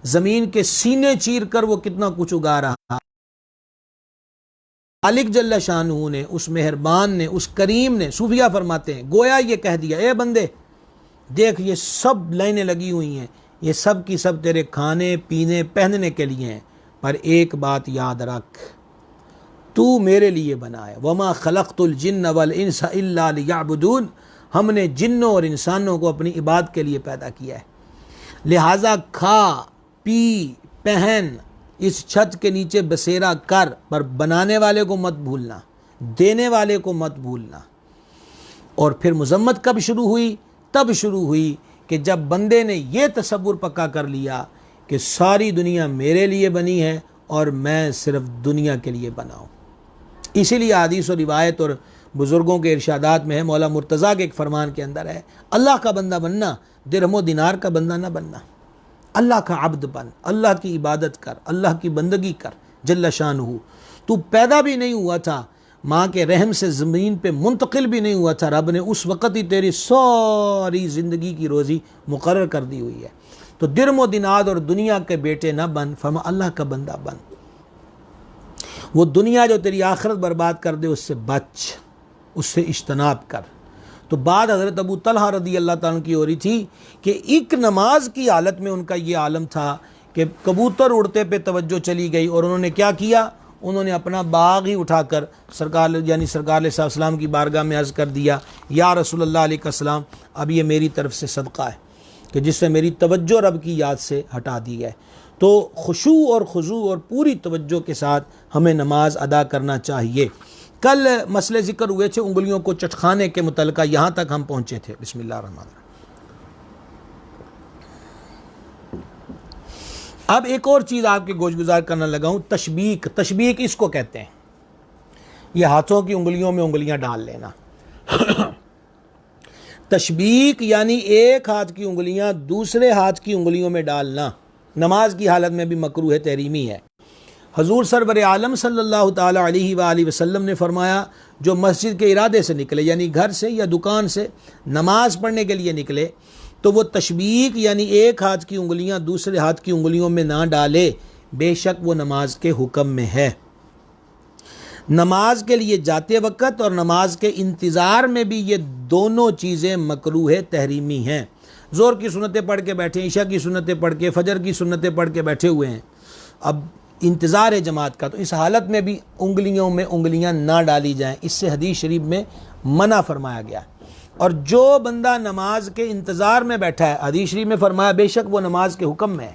زمین کے سینے چیر کر وہ کتنا کچھ اگا رہا۔ مالک جل شانہ نے، اس مہربان نے، اس کریم نے، صوفیہ فرماتے ہیں گویا یہ کہہ دیا، اے بندے دیکھ یہ سب لائنیں لگی ہوئی ہیں، یہ سب کی سب تیرے کھانے پینے پہننے کے لیے ہیں، پر ایک بات یاد رکھ، تو میرے لیے بنا ہے۔ وما خلقت الجن والانس الا لیعبدون، ہم نے جنوں اور انسانوں کو اپنی عبادت کے لیے پیدا کیا ہے، لہٰذا کھا پی پہن، اس چھت کے نیچے بسیرا کر، پر بنانے والے کو مت بھولنا، دینے والے کو مت بھولنا۔ اور پھر مذمت کب شروع ہوئی؟ تب شروع ہوئی کہ جب بندے نے یہ تصور پکا کر لیا کہ ساری دنیا میرے لیے بنی ہے اور میں صرف دنیا کے لیے بنا ہوں۔ اسی لیے حدیث و روایت اور بزرگوں کے ارشادات میں ہے، مولا مرتضیٰ کے ایک فرمان کے اندر ہے، اللہ کا بندہ بننا، درہم و دینار کا بندہ نہ بننا، اللہ کا عبد بن، اللہ کی عبادت کر، اللہ کی بندگی کر جل شانہ۔ تو پیدا بھی نہیں ہوا تھا ماں کے رحم سے زمین پہ منتقل بھی نہیں ہوا تھا، رب نے اس وقت ہی تیری ساری زندگی کی روزی مقرر کر دی ہوئی ہے۔ تو درم و دینار اور دنیا کے بیٹے نہ بن، فرما اللہ کا بندہ بن۔ وہ دنیا جو تیری آخرت برباد کر دے اس سے بچ، اس سے اجتناب کر۔ تو بعد حضرت ابو طلحہ رضی اللہ تعالیٰ کی ہو رہی تھی کہ ایک نماز کی حالت میں ان کا یہ عالم تھا کہ کبوتر اڑتے پہ توجہ چلی گئی، اور انہوں نے کیا کیا، انہوں نے اپنا باغ ہی اٹھا کر سرکار علیہ السلام کی بارگاہ میں عرض کر دیا، یا رسول اللہ علیہ السلام، اب یہ میری طرف سے صدقہ ہے کہ جس سے میری توجہ رب کی یاد سے ہٹا دی ہے۔ تو خشوع اور خضوع اور پوری توجہ کے ساتھ ہمیں نماز ادا کرنا چاہیے۔ کل مسئلے ذکر ہوئے تھے انگلیوں کو چٹکھانے کے متعلقہ، یہاں تک ہم پہنچے تھے۔ بسم اللہ الرحمن الرحیم۔ اب ایک اور چیز آپ کے گوش گزار کرنا لگا ہوں، تشبیک۔ تشبیک اس کو کہتے ہیں، یہ ہاتھوں کی انگلیوں میں انگلیاں ڈال لینا۔ تشبیک یعنی ایک ہاتھ کی انگلیاں دوسرے ہاتھ کی انگلیوں میں ڈالنا، نماز کی حالت میں بھی مکروہ تحریمی ہے۔ حضور سرور عالم صلی اللہ تعالی علیہ وآلہ وسلم نے فرمایا، جو مسجد کے ارادے سے نکلے، یعنی گھر سے یا دکان سے نماز پڑھنے کے لیے نکلے، تو وہ تشبیک یعنی ایک ہاتھ کی انگلیاں دوسرے ہاتھ کی انگلیوں میں نہ ڈالے، بے شک وہ نماز کے حکم میں ہے۔ نماز کے لیے جاتے وقت اور نماز کے انتظار میں بھی یہ دونوں چیزیں مکروہ تحریمی ہیں۔ ظہر کی سنتیں پڑھ کے بیٹھے، عشاء کی سنتیں پڑھ کے، فجر کی سنتیں پڑھ کے بیٹھے ہوئے ہیں، اب انتظار ہے جماعت کا، تو اس حالت میں بھی انگلیوں میں انگلیاں نہ ڈالی جائیں، اس سے حدیث شریف میں منع فرمایا گیا۔ اور جو بندہ نماز کے انتظار میں بیٹھا ہے، حدیث شریف میں فرمایا بے شک وہ نماز کے حکم میں ہے۔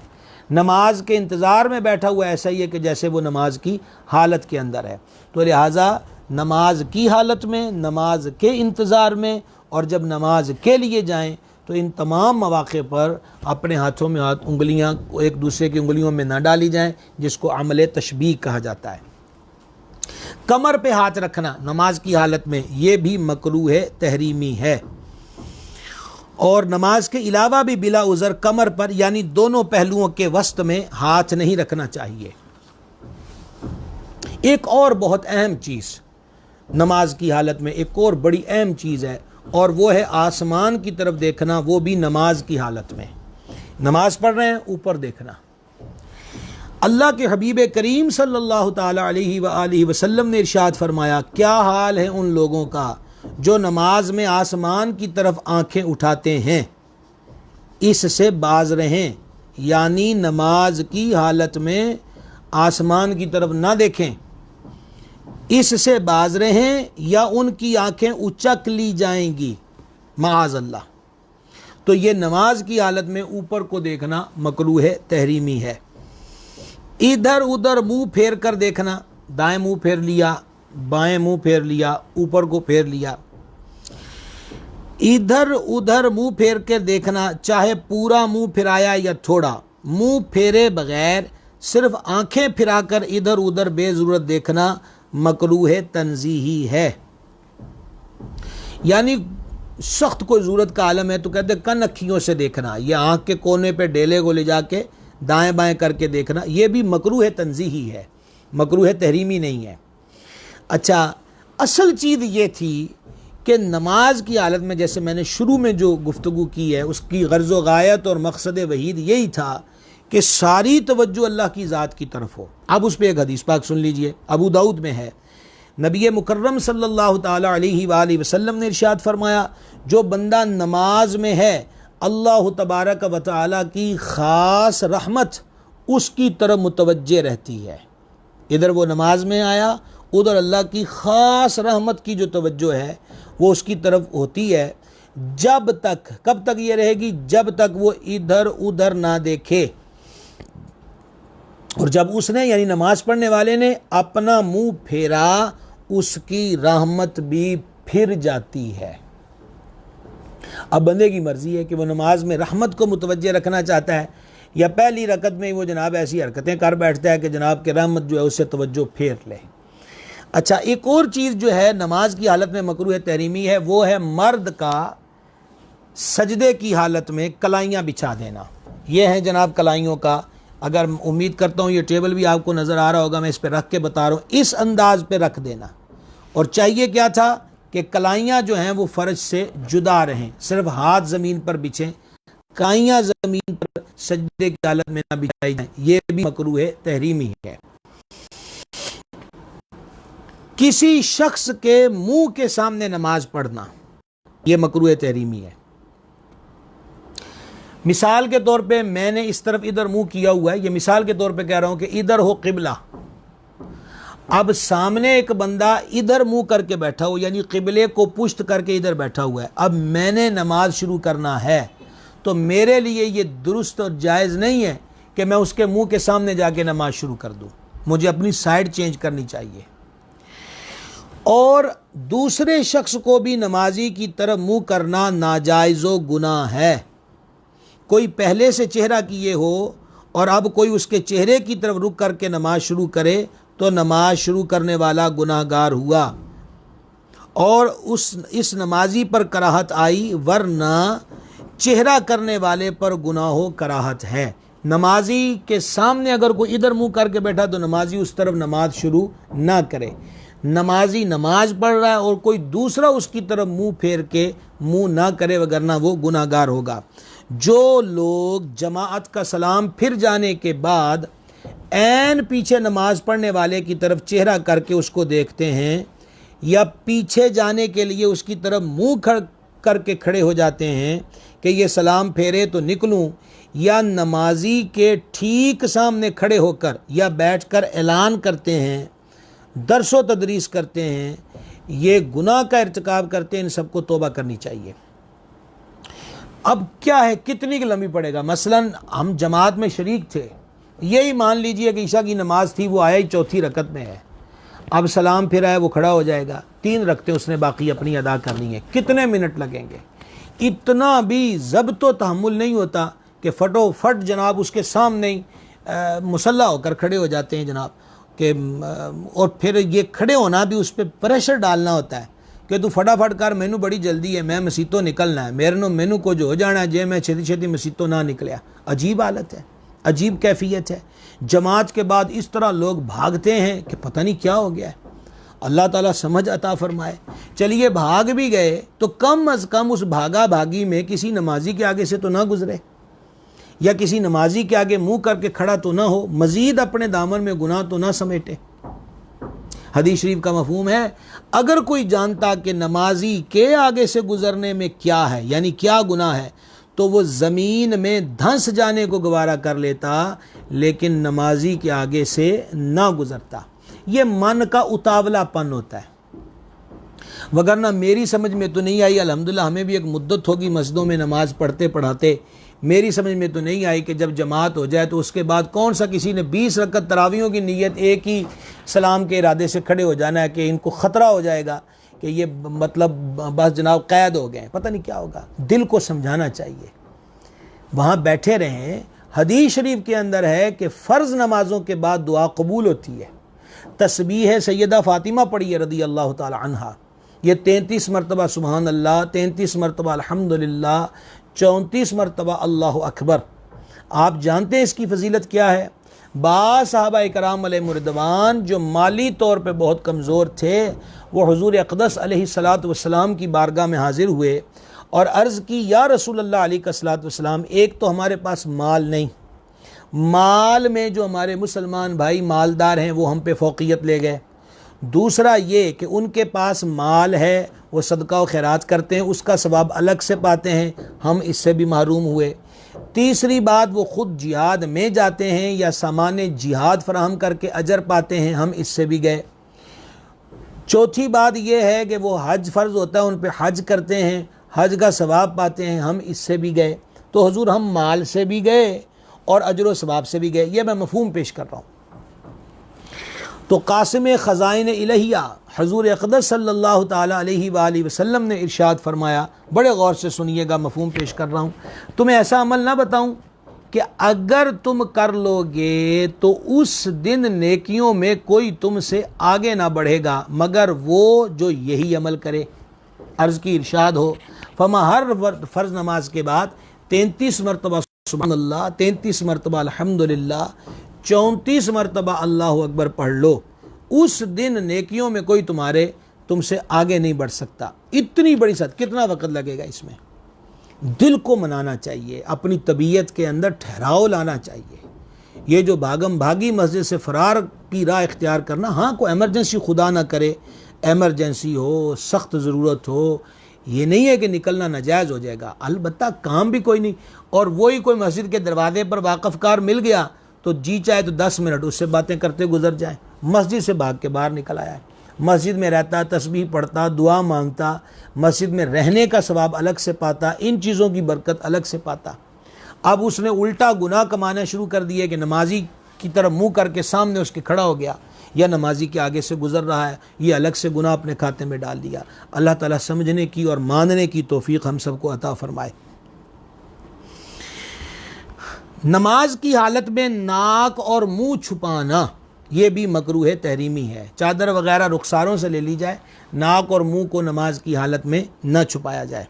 نماز کے انتظار میں بیٹھا ہوا ایسا ہی ہے کہ جیسے وہ نماز کی حالت کے اندر ہے۔ تو لہٰذا نماز کی حالت میں، نماز کے انتظار میں، اور جب نماز کے لیے جائیں تو ان تمام مواقع پر اپنے ہاتھوں میں انگلیاں ایک دوسرے کی انگلیوں میں نہ ڈالی جائیں، جس کو عمل تشبیک کہا جاتا ہے۔ کمر پہ ہاتھ رکھنا نماز کی حالت میں، یہ بھی مکروہ تحریمی ہے۔ اور نماز کے علاوہ بھی بلا عذر کمر پر یعنی دونوں پہلوؤں کے وسط میں ہاتھ نہیں رکھنا چاہیے۔ ایک اور بہت اہم چیز نماز کی حالت میں، ایک اور بڑی اہم چیز ہے، اور وہ ہے آسمان کی طرف دیکھنا، وہ بھی نماز کی حالت میں۔ نماز پڑھ رہے ہیں، اوپر دیکھنا۔ اللہ کے حبیب کریم صلی اللہ تعالی علیہ وآلہ وسلم نے ارشاد فرمایا، کیا حال ہے ان لوگوں کا جو نماز میں آسمان کی طرف آنکھیں اٹھاتے ہیں، اس سے باز رہیں، یعنی نماز کی حالت میں آسمان کی طرف نہ دیکھیں، اس سے باز رہیں یا ان کی آنکھیں اچک لی جائیں گی، معاذ اللہ۔ تو یہ نماز کی حالت میں اوپر کو دیکھنا مکروہ تحریمی ہے۔ ادھر ادھر منہ پھیر کر دیکھنا، دائیں منہ پھیر لیا، بائیں منہ پھیر لیا، اوپر کو پھیر لیا، ادھر ادھر منہ پھیر کے دیکھنا، چاہے پورا منہ پھرایا یا تھوڑا، منہ پھیرے بغیر صرف آنکھیں پھرا کر ادھر ادھر بے ضرورت دیکھنا مکروہ تنزیہی ہے۔ یعنی سخت کوئی ضرورت کا عالم ہے تو کہتے ہیں کن اکھیوں سے دیکھنا، یہ آنکھ کے کونے پہ ڈیلے کو لے جا کے دائیں بائیں کر کے دیکھنا، یہ بھی مکروہ تنزیہی ہے، مکروہ تحریمی نہیں ہے۔ اچھا، اصل چیز یہ تھی کہ نماز کی حالت میں، جیسے میں نے شروع میں جو گفتگو کی ہے، اس کی غرض و غایت اور مقصد وحید یہی تھا کہ ساری توجہ اللہ کی ذات کی طرف ہو۔ اب اس پہ ایک حدیث پاک سن لیجئے، ابو داؤد میں ہے، نبی مکرم صلی اللہ تعالی علیہ وآلہ وسلم نے ارشاد فرمایا، جو بندہ نماز میں ہے، اللہ تبارک و تعالی کی خاص رحمت اس کی طرف متوجہ رہتی ہے۔ ادھر وہ نماز میں آیا، ادھر اللہ کی خاص رحمت کی جو توجہ ہے وہ اس کی طرف ہوتی ہے، جب تک، کب تک یہ رہے گی؟ جب تک وہ ادھر ادھر نہ دیکھے۔ اور جب اس نے یعنی نماز پڑھنے والے نے اپنا منہ پھیرا، اس کی رحمت بھی پھر جاتی ہے۔ اب بندے کی مرضی ہے کہ وہ نماز میں رحمت کو متوجہ رکھنا چاہتا ہے، یا پہلی رکعت میں وہ جناب ایسی حرکتیں کر بیٹھتا ہے کہ جناب کہ رحمت جو ہے اس سے توجہ پھیر لے۔ اچھا، ایک اور چیز جو ہے نماز کی حالت میں مکروہ تحریمی ہے، وہ ہے مرد کا سجدے کی حالت میں کلائیاں بچھا دینا۔ یہ ہے جناب کلائیوں کا، اگر امید کرتا ہوں یہ ٹیبل بھی آپ کو نظر آ رہا ہوگا، میں اس پہ رکھ کے بتا رہا ہوں، اس انداز پہ رکھ دینا، اور چاہیے کیا تھا کہ کلائیاں جو ہیں وہ فرج سے جدا رہیں، صرف ہاتھ زمین پر بچھیں، کلائیاں زمین پر سجدے کی حالت میں نہ بچھائی جائیں، یہ بھی مکروہ تحریمی ہے۔ کسی شخص کے منہ کے سامنے نماز پڑھنا یہ مکروہ تحریمی ہے۔ مثال کے طور پہ میں نے اس طرف ادھر منہ کیا ہوا ہے، یہ مثال کے طور پہ کہہ رہا ہوں کہ ادھر ہو قبلہ، اب سامنے ایک بندہ ادھر منہ کر کے بیٹھا ہو، یعنی قبلے کو پشت کر کے ادھر بیٹھا ہوا ہے، اب میں نے نماز شروع کرنا ہے تو میرے لیے یہ درست اور جائز نہیں ہے کہ میں اس کے منہ کے سامنے جا کے نماز شروع کر دوں، مجھے اپنی سائڈ چینج کرنی چاہیے۔ اور دوسرے شخص کو بھی نمازی کی طرف منہ کرنا ناجائز و گناہ ہے۔ کوئی پہلے سے چہرہ کیے ہو اور اب کوئی اس کے چہرے کی طرف رک کر کے نماز شروع کرے تو نماز شروع کرنے والا گناہ گار ہوا اور اس نمازی پر کراہت آئی، ورنہ چہرہ کرنے والے پر گناہ و کراہت ہے۔ نمازی کے سامنے اگر کوئی ادھر منہ کر کے بیٹھا تو نمازی اس طرف نماز شروع نہ کرے۔ نمازی نماز پڑھ رہا ہے اور کوئی دوسرا اس کی طرف منہ پھیر کے منہ نہ کرے، وگرنہ وہ گناہ گار ہوگا۔ جو لوگ جماعت کا سلام پھر جانے کے بعد عین پیچھے نماز پڑھنے والے کی طرف چہرہ کر کے اس کو دیکھتے ہیں یا پیچھے جانے کے لیے اس کی طرف منہ کر کے کھڑے ہو جاتے ہیں کہ یہ سلام پھیرے تو نکلوں، یا نمازی کے ٹھیک سامنے کھڑے ہو کر یا بیٹھ کر اعلان کرتے ہیں، درس و تدریس کرتے ہیں، یہ گناہ کا ارتکاب کرتے ہیں، ان سب کو توبہ کرنی چاہیے۔ اب کیا ہے، کتنی کی لمبی پڑے گا؟ مثلا ہم جماعت میں شریک تھے، یہی مان لیجئے کہ عشاء کی نماز تھی، وہ آیا ہی چوتھی رکعت میں ہے، اب سلام پھر آئے، وہ کھڑا ہو جائے گا، 3 رکعتیں اس نے باقی اپنی ادا کرنی ہے، کتنے منٹ لگیں گے؟ اتنا بھی ضبط و تحمل نہیں ہوتا کہ فٹو فٹ جناب اس کے سامنے ہی مسلح ہو کر کھڑے ہو جاتے ہیں جناب، کہ اور پھر یہ کھڑے ہونا بھی اس پہ پریشر ڈالنا ہوتا ہے کہ تو فٹافٹ کر، مینو بڑی جلدی ہے، میں مسیتوں نکلنا ہے، مینو کو جو ہو جانا ہے جے میں چھتی چھتی مسیتوں نہ نکلیا۔ عجیب حالت ہے، عجیب کیفیت ہے۔ جماعت کے بعد اس طرح لوگ بھاگتے ہیں کہ پتہ نہیں کیا ہو گیا ہے، اللہ تعالیٰ سمجھ عطا فرمائے۔ چلیے بھاگ بھی گئے تو کم از کم اس بھاگا بھاگی میں کسی نمازی کے آگے سے تو نہ گزرے، یا کسی نمازی کے آگے منہ کر کے کھڑا تو نہ ہو، مزید اپنے دامن میں گناہ تو نہ سمیٹے۔ حدیث شریف کا مفہوم ہے، اگر کوئی جانتا کہ نمازی کے آگے سے گزرنے میں کیا ہے، یعنی کیا گناہ ہے، تو وہ زمین میں دھنس جانے کو گوارا کر لیتا، لیکن نمازی کے آگے سے نہ گزرتا۔ یہ من کا اتاولا پن ہوتا ہے، وگرنہ میری سمجھ میں تو نہیں آئی، الحمدللہ ہمیں بھی ایک مدت ہوگی مسجدوں میں نماز پڑھتے پڑھاتے، میری سمجھ میں تو نہیں آئی کہ جب جماعت ہو جائے تو اس کے بعد کون سا کسی نے 20 رکعت تراویحوں کی نیت ایک ہی سلام کے ارادے سے کھڑے ہو جانا ہے کہ ان کو خطرہ ہو جائے گا کہ یہ مطلب بس جناب قید ہو گئے، پتہ نہیں کیا ہوگا۔ دل کو سمجھانا چاہیے، وہاں بیٹھے رہیں۔ حدیث شریف کے اندر ہے کہ فرض نمازوں کے بعد دعا قبول ہوتی ہے۔ تسبیح سیدہ فاطمہ پڑھی ہے رضی اللہ تعالی عنہا، یہ 33 مرتبہ سبحان اللہ، 33 مرتبہ الحمدللہ، 34 مرتبہ اللہ اکبر۔ آپ جانتے ہیں اس کی فضیلت کیا ہے؟ بعض صحابہ کرام علیہ رضوان جو مالی طور پہ بہت کمزور تھے، وہ حضور اقدس علیہ الصلاۃ والسلام کی بارگاہ میں حاضر ہوئے اور عرض کی، یا رسول اللہ علیہ الصلاۃ والسلام، ایک تو ہمارے پاس مال نہیں، مال میں جو ہمارے مسلمان بھائی مالدار ہیں وہ ہم پہ فوقیت لے گئے، دوسرا یہ کہ ان کے پاس مال ہے، وہ صدقہ و خیرات کرتے ہیں، اس کا ثواب الگ سے پاتے ہیں، ہم اس سے بھی محروم ہوئے، تیسری بات وہ خود جہاد میں جاتے ہیں یا سامان جہاد فراہم کر کے اجر پاتے ہیں، ہم اس سے بھی گئے، چوتھی بات یہ ہے کہ وہ حج فرض ہوتا ہے ان پہ حج کرتے ہیں، حج کا ثواب پاتے ہیں، ہم اس سے بھی گئے۔ تو حضور ہم مال سے بھی گئے اور اجر و ثواب سے بھی گئے، یہ میں مفہوم پیش کر رہا ہوں۔ تو قاسم خزائن الہیہ حضور اقدس صلی اللہ تعالی علیہ وآلہ وسلم نے ارشاد فرمایا، بڑے غور سے سنیے گا، مفہوم پیش کر رہا ہوں، تمہیں ایسا عمل نہ بتاؤں کہ اگر تم کر لو گے تو اس دن نیکیوں میں کوئی تم سے آگے نہ بڑھے گا مگر وہ جو یہی عمل کرے۔ عرض کی ارشاد ہو، فما ہر فرض نماز کے بعد 33 مرتبہ سبحان اللہ، 33 مرتبہ الحمدللہ، 34 مرتبہ اللہ اکبر پڑھ لو، اس دن نیکیوں میں کوئی تم سے آگے نہیں بڑھ سکتا. اتنی بڑی سطح, کتنا وقت لگے گا اس میں؟ دل کو منانا چاہیے, اپنی طبیعت کے اندر ٹھہراؤ لانا چاہیے. یہ جو بھاگم بھاگی مسجد سے فرار کی راہ اختیار کرنا, ہاں کوئی ایمرجنسی خدا نہ کرے, ایمرجنسی ہو, سخت ضرورت ہو, یہ نہیں ہے کہ نکلنا ناجائز ہو جائے گا. البتہ کام بھی کوئی نہیں, اور وہی کوئی مسجد کے دروازے پر واقف کار مل گیا تو جی چاہے تو 10 منٹ اس سے باتیں کرتے گزر جائیں. مسجد سے بھاگ کے باہر نکل آیا ہے, مسجد میں رہتا, تسبیح پڑھتا, دعا مانگتا, مسجد میں رہنے کا ثواب الگ سے پاتا, ان چیزوں کی برکت الگ سے پاتا. اب اس نے الٹا گناہ کمانا شروع کر دیے کہ نمازی کی طرف منہ کر کے سامنے اس کے کھڑا ہو گیا یا نمازی کے آگے سے گزر رہا ہے, یہ الگ سے گناہ اپنے کھاتے میں ڈال دیا. اللہ تعالیٰ سمجھنے کی اور ماننے کی توفیق ہم سب کو عطا فرمائے. نماز کی حالت میں ناک اور منہ چھپانا یہ بھی مکروہ تحریمی ہے. چادر وغیرہ رخساروں سے لے لی جائے, ناک اور منہ کو نماز کی حالت میں نہ چھپایا جائے.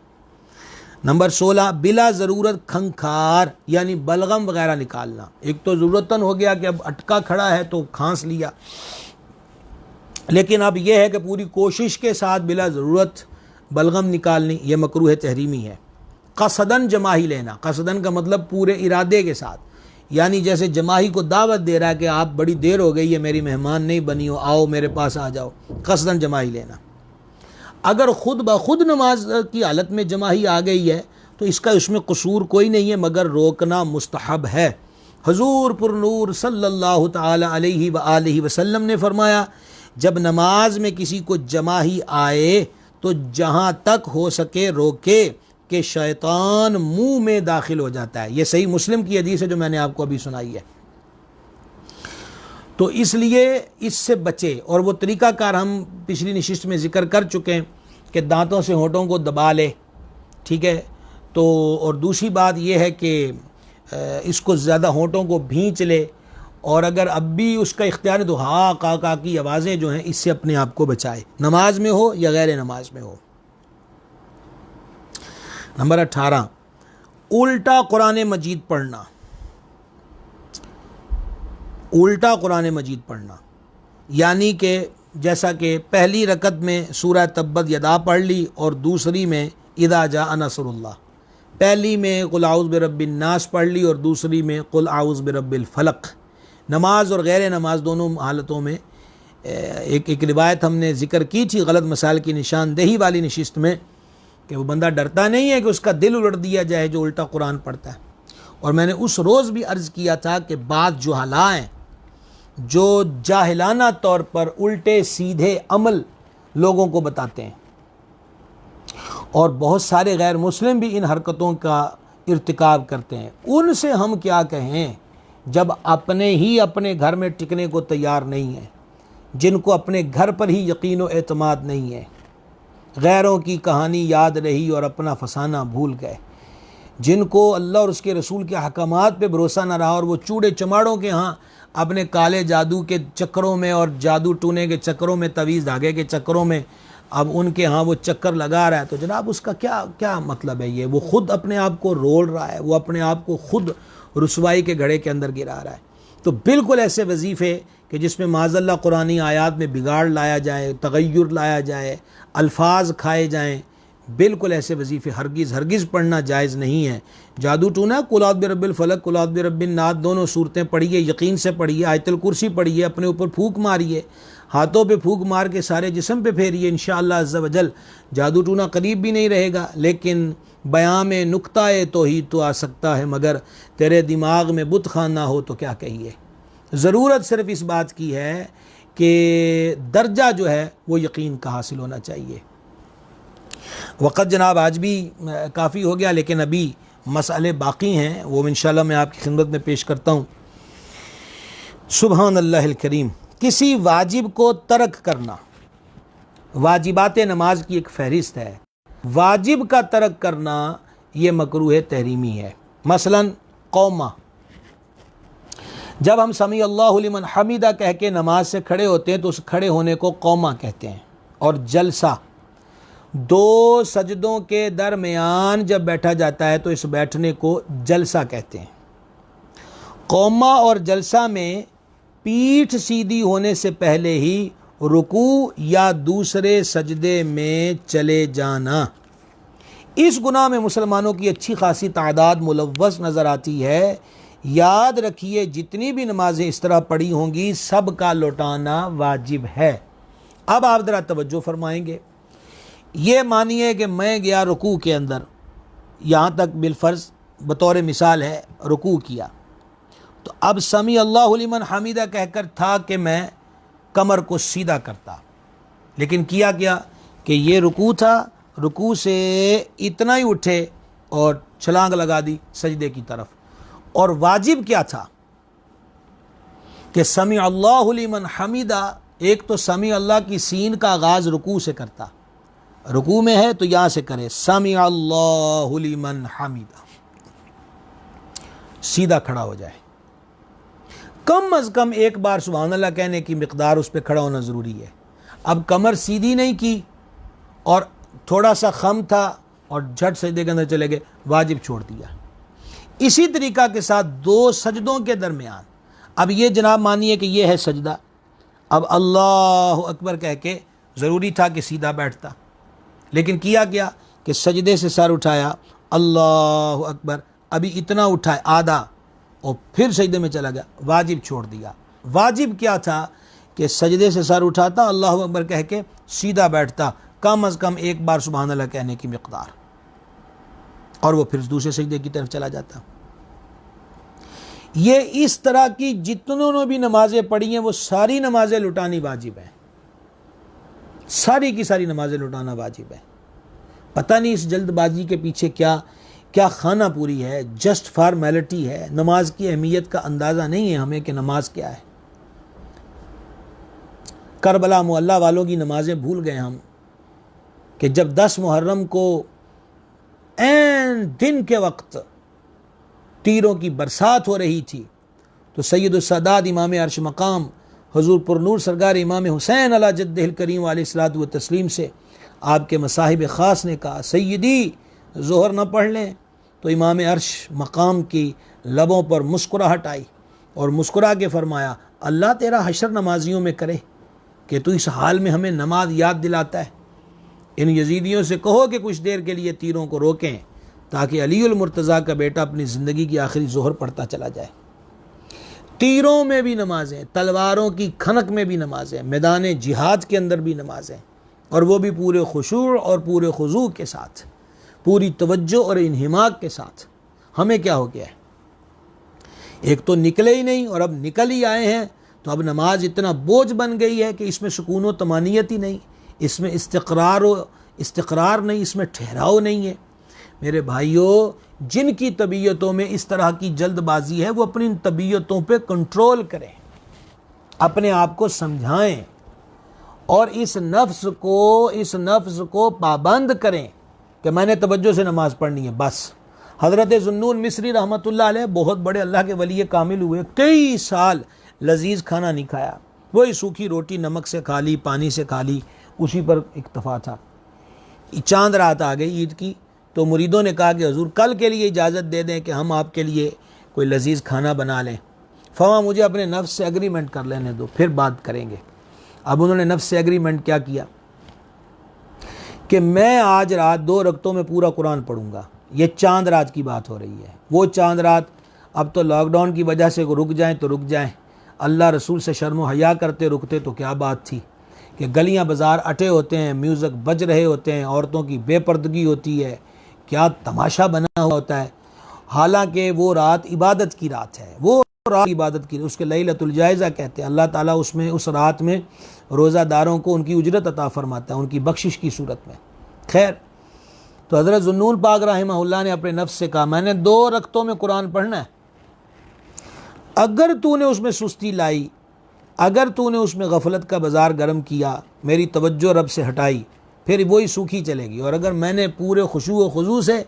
نمبر 16, بلا ضرورت کھنکھار یعنی بلغم وغیرہ نکالنا. ایک تو ضرورتاً ہو گیا کہ اب اٹکا کھڑا ہے تو کھانس لیا, لیکن اب یہ ہے کہ پوری کوشش کے ساتھ بلا ضرورت بلغم نکالنی, یہ مکروہ تحریمی ہے. قصدن جماہی لینا, قصدن کا مطلب پورے ارادے کے ساتھ, یعنی جیسے جماہی کو دعوت دے رہا ہے کہ آپ بڑی دیر ہو گئی ہے, میری مہمان نہیں بنی ہو, آؤ میرے پاس آ جاؤ, قصدن جماہی لینا. اگر خود بخود نماز کی حالت میں جماہی آ گئی ہے تو اس میں قصور کوئی نہیں ہے, مگر روکنا مستحب ہے. حضور پر نور صلی اللہ تعالی علیہ وآلہ وسلم نے فرمایا, جب نماز میں کسی کو جماہی آئے تو جہاں تک ہو سکے روکے کہ شیطان منہ میں داخل ہو جاتا ہے. یہ صحیح مسلم کی حدیث ہے جو میں نے آپ کو ابھی سنائی ہے. تو اس لیے اس سے بچے, اور وہ طریقہ کار ہم پچھلی نشست میں ذکر کر چکے ہیں کہ دانتوں سے ہونٹوں کو دبا لے, ٹھیک ہے. تو اور دوسری بات یہ ہے کہ اس کو زیادہ ہونٹوں کو بھینچ لے, اور اگر اب بھی اس کا اختیار ہے تو ہاں کا کی آوازیں جو ہیں اس سے اپنے آپ کو بچائے, نماز میں ہو یا غیر نماز میں ہو. نمبر 18, الٹا قرآن مجید پڑھنا. الٹا قرآن مجید پڑھنا یعنی کہ جیسا کہ پہلی رکعت میں سورہ تبت یدا پڑھ لی اور دوسری میں اذا جاء نصر اللہ. پہلی میں قل اعوذ برب الناس پڑھ لی اور دوسری میں قل اعوذ برب الفلق. نماز اور غیر نماز دونوں حالتوں میں ایک روایت ہم نے ذکر کی تھی غلط مسائل کی نشاندہی والی نشست میں, کہ وہ بندہ ڈرتا نہیں ہے کہ اس کا دل الٹ دیا جائے جو الٹا قرآن پڑھتا ہے. اور میں نے اس روز بھی عرض کیا تھا کہ بعض جہلاء ہیں جو جاہلانہ طور پر الٹے سیدھے عمل لوگوں کو بتاتے ہیں, اور بہت سارے غیر مسلم بھی ان حرکتوں کا ارتکاب کرتے ہیں. ان سے ہم کیا کہیں جب اپنے گھر میں ٹکنے کو تیار نہیں ہیں, جن کو اپنے گھر پر ہی یقین و اعتماد نہیں ہے, غیروں کی کہانی یاد رہی اور اپنا فسانہ بھول گئے, جن کو اللہ اور اس کے رسول کے احکامات پہ بھروسہ نہ رہا, اور وہ چوڑے چماڑوں کے ہاں اپنے کالے جادو کے چکروں میں اور جادو ٹونے کے چکروں میں, تویز دھاگے کے چکروں میں اب ان کے ہاں وہ چکر لگا رہا ہے. تو جناب اس کا کیا مطلب ہے؟ یہ وہ خود اپنے آپ کو رول رہا ہے, وہ اپنے آپ کو خود رسوائی کے گھڑے کے اندر گرا رہا ہے. تو بالکل ایسے وظیفے کہ جس میں معاذ اللہ قرآنی آیات میں بگاڑ لایا جائے, تغیر لایا جائے, الفاظ کھائے جائیں, بالکل ایسے وظیفے ہرگز پڑھنا جائز نہیں ہے. جادو ٹونا, قل اعوذ برب الفلق, قل اعوذ برب الناس, دونوں صورتیں پڑھیے, یقین سے پڑھیے, آیت الکرسی پڑھیے, اپنے اوپر پھونک ماریے, ہاتھوں پہ پھونک مار کے سارے جسم پہ پھیریے, انشاءاللہ عز و جل جادو ٹونا قریب بھی نہیں رہے گا. لیکن بیان میں نکتہ توحید تو آ سکتا ہے, مگر تیرے دماغ میں بت خانہ ہو تو کیا کہیے. ضرورت صرف اس بات کی ہے کہ درجہ جو ہے وہ یقین کا حاصل ہونا چاہیے. وقت جناب آج بھی کافی ہو گیا, لیکن ابھی مسئلے باقی ہیں, وہ انشاءاللہ میں آپ کی خدمت میں پیش کرتا ہوں. سبحان اللہ الکریم. کسی واجب کو ترک کرنا, واجبات نماز کی ایک فہرست ہے, واجب کا ترک کرنا یہ مکروہ تحریمی ہے. مثلا قومہ, جب ہم سمیع اللہ لمن حمیدہ کہہ کے نماز سے کھڑے ہوتے ہیں تو اس کھڑے ہونے کو قومہ کہتے ہیں. اور جلسہ, دو سجدوں کے درمیان جب بیٹھا جاتا ہے تو اس بیٹھنے کو جلسہ کہتے ہیں. قومہ اور جلسہ میں پیٹھ سیدھی ہونے سے پہلے ہی رکوع یا دوسرے سجدے میں چلے جانا۔ اس گناہ میں مسلمانوں کی اچھی خاصی تعداد ملوث نظر آتی ہے۔ یاد رکھیے جتنی بھی نمازیں اس طرح پڑھی ہوں گی سب کا لوٹانا واجب ہے۔ اب آپ ذرا توجہ فرمائیں گے، یہ مانیے کہ میں گیا رکوع کے اندر، یہاں تک بالفرض بطور مثال ہے رکوع کیا، تو اب سمیع اللہ لمن حمیدہ کہہ کر تھا کہ میں کمر کو سیدھا کرتا، لیکن کیا کہ یہ رکوع تھا، رکوع سے اتنا ہی اٹھے اور چھلانگ لگا دی سجدے کی طرف، اور واجب کیا تھا کہ سمیع اللہ لمن حمیدہ، ایک تو سمیع اللہ کی سین کا آغاز رکوع سے کرتا، رکوع میں ہے تو یہاں سے کرے سمیع اللہ لمن حمیدہ، سیدھا کھڑا ہو جائے، کم از کم ایک بار سبحان اللہ کہنے کی مقدار اس پہ کھڑا ہونا ضروری ہے۔ اب کمر سیدھی نہیں کی اور تھوڑا سا خم تھا اور جھٹ سجدے کے اندر چلے گئے، واجب چھوڑ دیا۔ اسی طریقہ کے ساتھ دو سجدوں کے درمیان، اب یہ جناب مانیے کہ یہ ہے سجدہ، اب اللہ اکبر کہہ کے ضروری تھا کہ سیدھا بیٹھتا، لیکن کیا کہ سجدے سے سر اٹھایا اللہ اکبر، ابھی اتنا اٹھائے آدھا اور پھر سجدے میں چلا گیا، واجب چھوڑ دیا۔ واجب کیا تھا کہ سجدے سے سر اٹھاتا، اللہ اکبر کہہ کے سیدھا بیٹھتا، کم از کم ایک بار سبحان اللہ کہنے کی مقدار، اور وہ پھر دوسرے سجدے کی طرف چلا جاتا۔ یہ اس طرح کی جتنوں نے بھی نمازیں پڑھی ہیں وہ ساری نمازیں لٹانی واجب ہیں، ساری کی ساری نمازیں لٹانا واجب ہے۔ پتہ نہیں اس جلد بازی کے پیچھے کیا خانہ پوری ہے، جسٹ فارمیلٹی ہے، نماز کی اہمیت کا اندازہ نہیں ہے ہمیں کہ نماز کیا ہے۔ کربلا معلیٰ والوں کی نمازیں بھول گئے ہم، کہ جب 10 محرم کو عین دن کے وقت تیروں کی برسات ہو رہی تھی تو سید السادات امام عرش مقام حضور پرنور سرکار امام حسین علی جدہ الکریم علیہ الصلوۃ والتسلیم سے آپ کے مصاحب خاص نے کہا سیدی ظہر نہ پڑھ لیں، تو امام عرش مقام کی لبوں پر مسکراہٹ آئی اور مسکرا کے فرمایا اللہ تیرا حشر نمازیوں میں کرے کہ تو اس حال میں ہمیں نماز یاد دلاتا ہے۔ ان یزیدیوں سے کہو کہ کچھ دیر کے لیے تیروں کو روکیں تاکہ علی المرتضیٰ کا بیٹا اپنی زندگی کی آخری ظہر پڑھتا چلا جائے۔ تیروں میں بھی نمازیں، تلواروں کی کھنک میں بھی نمازیں، میدان جہاد کے اندر بھی نمازیں، اور وہ بھی پورے خشوع اور پورے خضوع کے ساتھ، پوری توجہ اور انہماک کے ساتھ۔ ہمیں کیا ہو گیا ہے، ایک تو نکلے ہی نہیں، اور اب نکل ہی آئے ہیں تو اب نماز اتنا بوجھ بن گئی ہے کہ اس میں سکون و طمانینت ہی نہیں، اس میں استقرار نہیں، اس میں ٹھہراؤ نہیں ہے۔ میرے بھائیوں، جن کی طبیعتوں میں اس طرح کی جلد بازی ہے وہ اپنی ان طبیعتوں پہ کنٹرول کریں، اپنے آپ کو سمجھائیں اور اس نفس کو پابند کریں کہ میں نے توجہ سے نماز پڑھنی ہے بس۔ حضرت ذوالنون مصری رحمۃ اللہ علیہ بہت بڑے اللہ کے ولی کامل ہوئے، کئی سال لذیذ کھانا نہیں کھایا، وہی سوکھی روٹی نمک سے کھا لی، پانی سے کھا لی، اسی پر اکتفا تھا۔ چاند رات آ گئی عید کی تو مریدوں نے کہا کہ حضور کل کے لیے اجازت دے دیں کہ ہم آپ کے لیے کوئی لذیذ کھانا بنا لیں۔ فرمایا مجھے اپنے نفس سے ایگریمنٹ کر لینے دو، پھر بات کریں گے۔ اب انہوں نے نفس سے ایگریمنٹ کیا کیا کہ میں آج رات 2 رکعتوں میں پورا قرآن پڑھوں گا۔ یہ چاند رات کی بات ہو رہی ہے، وہ چاند رات اب تو لاک ڈاؤن کی وجہ سے رک جائیں تو رک جائیں، اللہ رسول سے شرم و حیا کرتے رکتے تو کیا بات تھی کہ گلیاں بازار اٹے ہوتے ہیں، میوزک بج رہے ہوتے ہیں، عورتوں کی بے پردگی ہوتی ہے، کیا تماشا بنا ہوتا ہے۔ حالانکہ وہ رات عبادت کی رات ہے، وہ رات عبادت کی، اس کے لیلۃ الجائزہ کہتے ہیں۔ اللہ تعالیٰ اس رات میں روزہ داروں کو ان کی اجرت عطا فرماتا ہے، ان کی بخشش کی صورت میں۔ خیر، تو حضرت ذوالنون پاک رحمہ اللہ نے اپنے نفس سے کہا میں نے 2 رکعتوں میں قرآن پڑھنا ہے، اگر تو نے اس میں سستی لائی، اگر تو نے اس میں غفلت کا بازار گرم کیا، میری توجہ رب سے ہٹائی، پھر وہی سوکھی چلے گی، اور اگر میں نے پورے خشوع و خضوع سے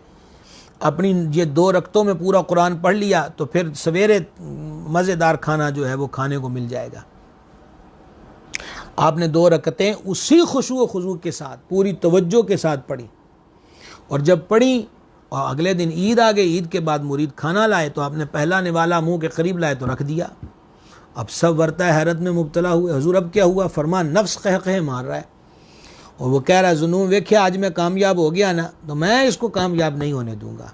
اپنی یہ 2 رکعتوں میں پورا قرآن پڑھ لیا تو پھر سویرے مزیدار کھانا جو ہے وہ کھانے کو مل جائے گا۔ آپ نے 2 رکعتیں اسی خشوع و خضوع کے ساتھ پوری توجہ کے ساتھ پڑھی، اور جب پڑھی اور اگلے دن عید آ گئی، عید کے بعد مرید کھانا لائے تو آپ نے پہلا نوالا منہ کے قریب لائے تو رکھ دیا، اب سب ورطہ حیرت میں مبتلا ہوئے، حضور اب کیا ہوا؟ فرمان نفس قہقہے مار رہا ہے اور وہ کہہ رہا ہے ذنون ویکھیا آج میں کامیاب ہو گیا نا تو میں اس کو کامیاب نہیں ہونے دوں گا۔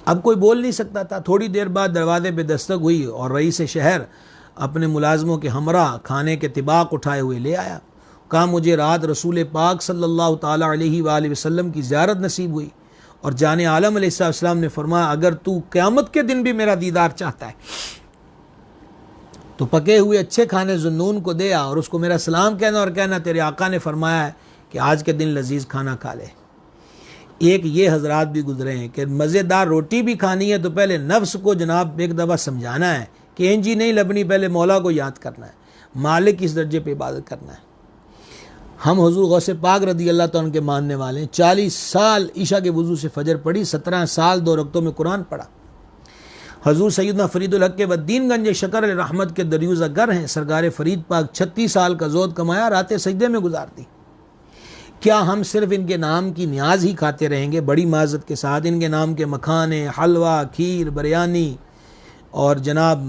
اب کوئی بول نہیں سکتا تھا۔ تھوڑی دیر بعد دروازے پہ دستک ہوئی اور رئیس شہر اپنے ملازموں کے ہمراہ کھانے کے طباق اٹھائے ہوئے لے آیا۔ کہا مجھے رات رسول پاک صلی اللہ تعالیٰ علیہ وآلہ وسلم کی زیارت نصیب ہوئی اور جان عالم علیہ السلام نے فرمایا اگر تو قیامت کے دن بھی میرا دیدار چاہتا ہے تو پکے ہوئے اچھے کھانے ذنون کو دے اور اس کو میرا سلام کہنا اور کہنا تیرے آقا نے فرمایا ہے کہ آج کے دن لذیذ کھانا کھا لے۔ ایک یہ حضرات بھی گزرے ہیں کہ مزیدار روٹی بھی کھانی ہے تو پہلے نفس کو جناب ایک دفعہ سمجھانا ہے کہ انجی نہیں لبنی، پہلے مولا کو یاد کرنا ہے، مالک اس درجے پہ عبادت کرنا ہے۔ ہم حضور غوث پاک رضی اللہ تعالیٰ عنہ کے ماننے والے ہیں۔ 40 سال عشاء کے وضو سے فجر پڑھی، 17 سال 2 رکعتوں میں قرآن پڑھا۔ حضور سیدنا فرید الحق کے بدین گنج شکر علیہ رحمت کے دریوزہ گر ہیں۔ سرکار فرید پاک 36 سال کا زود کمایا، راتیں سجدے میں گزار دی۔ کیا ہم صرف ان کے نام کی نیاز ہی کھاتے رہیں گے؟ بڑی معذرت کے ساتھ ان کے نام کے مکھانے، حلوہ، کھیر، بریانی اور جناب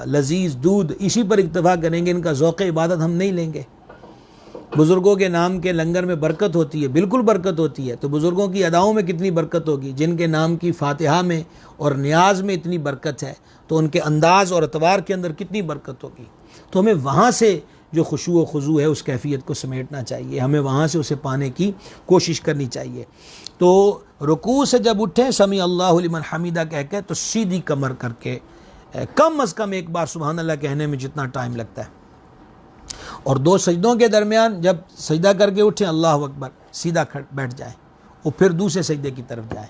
لذیذ دودھ اسی پر اکتفا کریں گے، ان کا ذوق عبادت ہم نہیں لیں گے؟ بزرگوں کے نام کے لنگر میں برکت ہوتی ہے، بالکل برکت ہوتی ہے، تو بزرگوں کی اداؤں میں کتنی برکت ہوگی؟ جن کے نام کی فاتحہ میں اور نیاز میں اتنی برکت ہے تو ان کے انداز اور اطوار کے اندر کتنی برکت ہوگی؟ تو ہمیں وہاں سے جو خشوع و خضوع ہے اس کیفیت کو سمیٹنا چاہیے، ہمیں وہاں سے اسے پانے کی کوشش کرنی چاہیے۔ تو رکوع سے جب اٹھیں سمیع اللہ لمن حمیدہ کہہ کے تو سیدھی کمر کر کے کم از کم ایک بار سبحان اللہ کہنے میں جتنا ٹائم لگتا ہے، اور 2 سجدوں کے درمیان جب سجدہ کر کے اٹھیں اللہ اکبر سیدھا بیٹھ جائیں اور پھر دوسرے سجدے کی طرف جائیں۔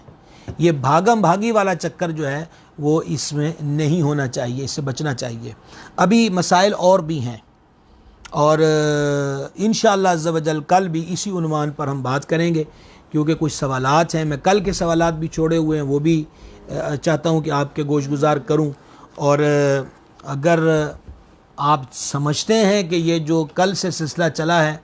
یہ بھاگم بھاگی والا چکر جو ہے وہ اس میں نہیں ہونا چاہیے، اس سے بچنا چاہیے۔ ابھی مسائل اور بھی ہیں اور انشاءاللہ عز و جل کل بھی اسی عنوان پر ہم بات کریں گے، کیونکہ کچھ سوالات ہیں، میں کل کے سوالات بھی چھوڑے ہوئے ہیں، وہ بھی چاہتا ہوں کہ آپ کے گوش گزار کروں۔ اور اگر آپ سمجھتے ہیں کہ یہ جو کل سے سلسلہ چلا ہے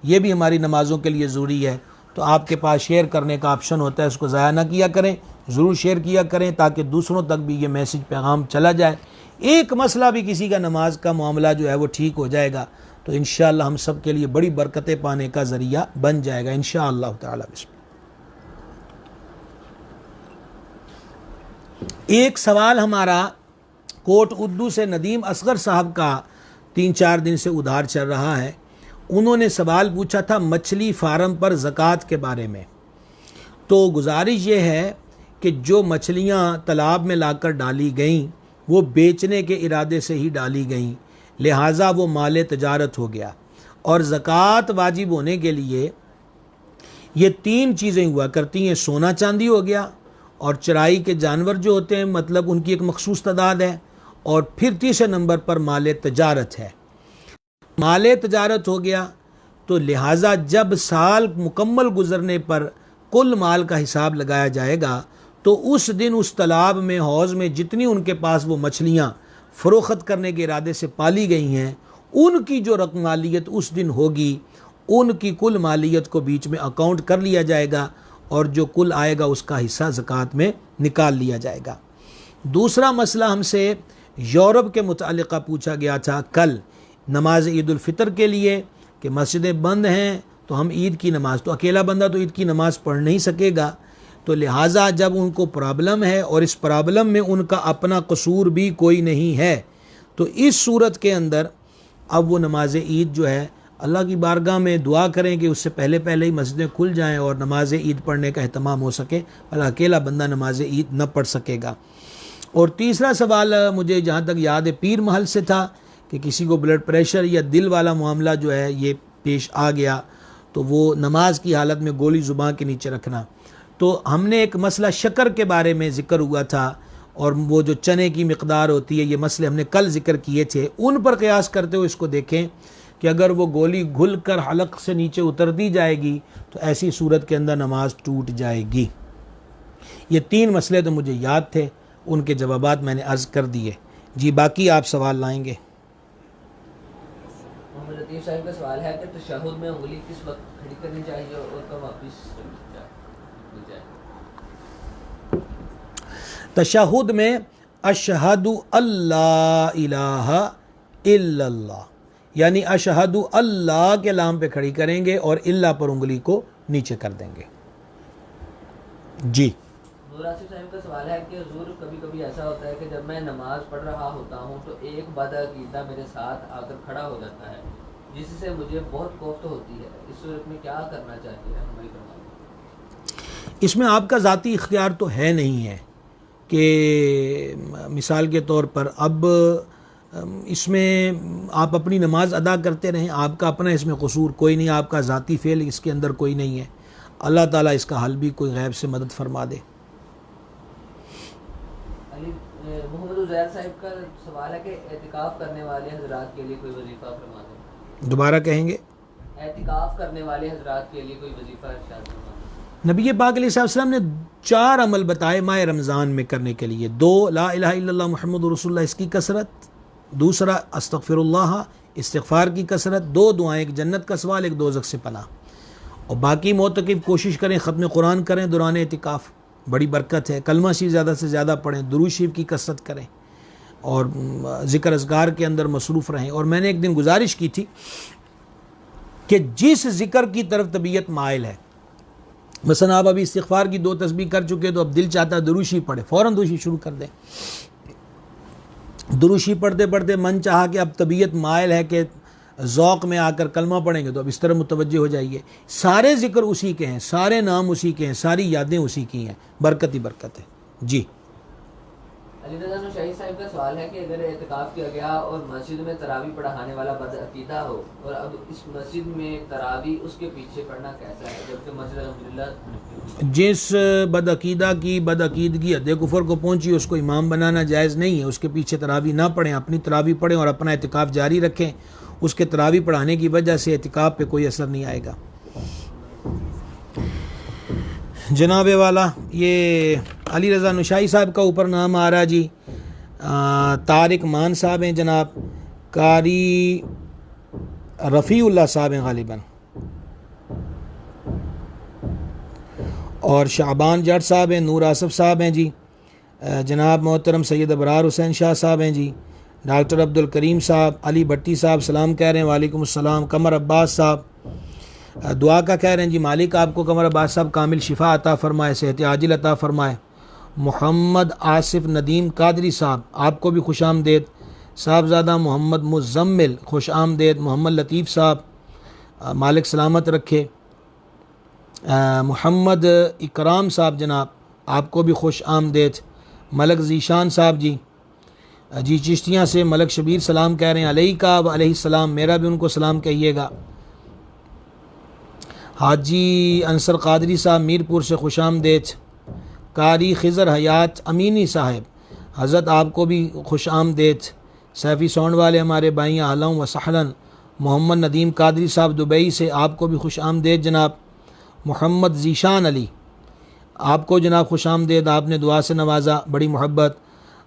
یہ بھی ہماری نمازوں کے لیے ضروری ہے تو آپ کے پاس شیئر کرنے کا آپشن ہوتا ہے، اس کو ضائع نہ کیا کریں، ضرور شیئر کیا کریں تاکہ دوسروں تک بھی یہ میسج پیغام چلا جائے۔ ایک مسئلہ بھی کسی کا نماز کا معاملہ جو ہے وہ ٹھیک ہو جائے گا تو انشاءاللہ ہم سب کے لیے بڑی برکتیں پانے کا ذریعہ بن جائے گا انشاءاللہ تعالی۔ بسم اللہ۔ ایک سوال ہمارا کوٹ اردو سے ندیم اصغر صاحب کا 3-4 دن سے ادھار چل رہا ہے۔ انہوں نے سوال پوچھا تھا مچھلی فارم پر زکوٰۃ کے بارے میں۔ تو گزارش یہ ہے کہ جو مچھلیاں تالاب میں لا کر ڈالی گئیں وہ بیچنے کے ارادے سے ہی ڈالی گئیں، لہٰذا وہ مال تجارت ہو گیا، اور زکوٰۃ واجب ہونے کے لیے یہ 3 چیزیں ہوا کرتی ہیں، سونا چاندی ہو گیا، اور چرائی کے جانور جو ہوتے ہیں مطلب ان کی ایک مخصوص تعداد ہے، اور پھر تیسرے نمبر پر مال تجارت ہے۔ مال تجارت ہو گیا تو لہٰذا جب سال مکمل گزرنے پر کل مال کا حساب لگایا جائے گا تو اس دن اس تالاب میں حوض میں جتنی ان کے پاس وہ مچھلیاں فروخت کرنے کے ارادے سے پالی گئی ہیں ان کی جو رقم مالیت اس دن ہوگی ان کی کل مالیت کو بیچ میں اکاؤنٹ کر لیا جائے گا اور جو کل آئے گا اس کا حصہ زکوٰۃ میں نکال لیا جائے گا۔ دوسرا مسئلہ ہم سے یورپ کے متعلقہ پوچھا گیا تھا کل نماز عید الفطر کے لیے کہ مسجدیں بند ہیں تو ہم عید کی نماز، تو اکیلا بندہ تو عید کی نماز پڑھ نہیں سکے گا، تو لہٰذا جب ان کو پرابلم ہے اور اس پرابلم میں ان کا اپنا قصور بھی کوئی نہیں ہے تو اس صورت کے اندر اب وہ نماز عید جو ہے اللہ کی بارگاہ میں دعا کریں کہ اس سے پہلے ہی مسجدیں کھل جائیں اور نماز عید پڑھنے کا اہتمام ہو سکے، بھلا اکیلا بندہ نماز عید نہ پڑھ سکے گا۔ اور تیسرا سوال مجھے جہاں تک یاد ہے پیر محل سے تھا کہ کسی کو بلڈ پریشر یا دل والا معاملہ جو ہے یہ پیش آ گیا تو وہ نماز کی حالت میں گولی زباں کے نیچے رکھنا۔ تو ہم نے ایک مسئلہ شکر کے بارے میں ذکر ہوا تھا اور وہ جو چنے کی مقدار ہوتی ہے، یہ مسئلے ہم نے کل ذکر کیے تھے، ان پر قیاس کرتے ہوئے اس کو دیکھیں کہ اگر وہ گولی گھل کر حلق سے نیچے اتر دی جائے گی تو ایسی صورت کے اندر نماز ٹوٹ جائے گی۔ یہ 3 مسئلے تو مجھے یاد تھے، ان کے جوابات میں نے عرض کر دیے۔ جی باقی آپ سوال لائیں گے۔ محمد لطیف صاحب کا سوال ہے کہ تشہد میں انگلی کس وقت کھڑی کرنی چاہیے اور کب واپس ہو جائے؟ تشہد میں اشہد اللہ الہ الا اللہ، یعنی اشہد اللہ کے لام پہ کھڑی کریں گے اور اللہ پر انگلی کو نیچے کر دیں گے. جی نور آصف صاحب کا سوال ہے کہ حضور کبھی کبھی ایسا ہوتا ہے کہ جب میں نماز پڑھ رہا ہوتا ہوں تو ایک بدعقیدہ میرے ساتھ آ کر کھڑا ہو جاتا ہے جس سے مجھے بہت کوفت ہوتی ہے، اس صورت میں کیا کرنا چاہیے؟ رہنمائی فرمائیں. اس میں آپ کا ذاتی اختیار تو ہے نہیں ہے کہ مثال کے طور پر اب اس میں آپ اپنی نماز ادا کرتے رہیں، آپ کا اپنا اس میں قصور کوئی نہیں، آپ کا ذاتی فعل اس کے اندر کوئی نہیں ہے. اللہ تعالیٰ اس کا حل بھی کوئی غیب سے مدد فرما دے. محمد عزیر صاحب کا سوال ہے کہ اعتکاف کرنے والے حضرات کے لیے کوئی وظیفہ فرما دیں. دوبارہ کہیں گے؟ اعتکاف کرنے والے حضرات کے لیے کوئی وظیفہ ارشاد فرما دیں. نبی پاک علیہ السلام نے 4 عمل بتائے ماہ رمضان میں کرنے کے لیے. 2 لا الہ الا اللہ محمد رسول اللہ، اس کی کثرت. دوسرا استغفر اللہ، استغفار کی کثرت. 2 دعائیں، ایک جنت کا سوال، ایک دوزخ سے پناہ. اور باقی معتکف کوشش کریں ختم قرآن کریں دوران اعتکاف، بڑی برکت ہے. کلمہ شریف زیادہ سے زیادہ پڑھیں، درود شریف کی کثرت کریں اور ذکر اذکار کے اندر مصروف رہیں. اور میں نے ایک دن گزارش کی تھی کہ جس ذکر کی طرف طبیعت مائل ہے، مثلا آپ ابھی استغفار کی 2 تسبیح کر چکے تو اب دل چاہتا ہے درود شریف پڑھیں، فوراً درود شریف شروع کر دیں. درود شریف پڑھتے پڑھتے من چاہا کہ اب طبیعت مائل ہے کہ ذوق میں آ کر کلمہ پڑھیں گے تو اب اس طرح متوجہ ہو جائیے. سارے ذکر اسی کے ہیں، سارے نام اسی کے ہیں، ساری یادیں اسی کی ہیں، برکت ہی برکت ہے. جی علی رضا نشائی صاحب کا سوال ہے کہ اگر اعتکاف کیا گیا اور مسجد میں تراویح پڑھانے والا بدعقیدہ ہو اور اب اس مسجد میں تراویح اس کے پیچھے پڑھنا کیسا ہے جبکہ مسجد الحمدللہ؟ جس بدعقیدہ کی بدعقیدگی حد کفر کو پہنچی اس کو امام بنانا جائز نہیں ہے. اس کے پیچھے تراویح نہ پڑھیں، اپنی تراویح پڑھیں اور اپنا اعتکاف جاری رکھیں. اس کے تراویح پڑھانے کی وجہ سے اعتکاف پہ کوئی اثر نہیں آئے گا. جناب والا یہ علی رضا نشائی صاحب کا اوپر نام آ رہا جی. طارق مان صاحب ہیں جناب، قاری رفیع اللہ صاحب ہیں غالباً، اور شعبان جٹ صاحب ہیں، نور آصف صاحب ہیں جی، جناب محترم سید ابرار حسین شاہ صاحب ہیں جی، ڈاکٹر عبد الکریم صاحب، علی بھٹی صاحب سلام کہہ رہے ہیں، وعلیکم السلام. قمر عباس صاحب دعا کا کہہ رہے ہیں جی، مالک آپ کو قمر عباس صاحب کامل شفا عطا فرمائے، صحت عاجل عطا فرمائے. محمد آصف ندیم قادری صاحب آپ کو بھی خوش آمدید. صاحبزادہ محمد مزمل خوش آمدید. محمد لطیف صاحب مالک سلامت رکھے. محمد اکرام صاحب جناب آپ کو بھی خوش آمدید. ملک ذیشان صاحب جی چشتیاں سے ملک شبیر سلام کہہ رہے ہیں، علیہ کا علیہ السلام، میرا بھی ان کو سلام کہیے گا. حاجی انصر قادری صاحب میرپور سے خوش آمدید. قاری خضر حیات امینی صاحب حضرت آپ کو بھی خوش آمدید. سیفی سونڈ والے ہمارے بھائی اہلا و سہلا. محمد ندیم قادری صاحب دبئی سے آپ کو بھی خوش آمدید جناب. محمد ذیشان علی آپ کو جناب خوش آمدید، آپ نے دعا سے نوازا، بڑی محبت.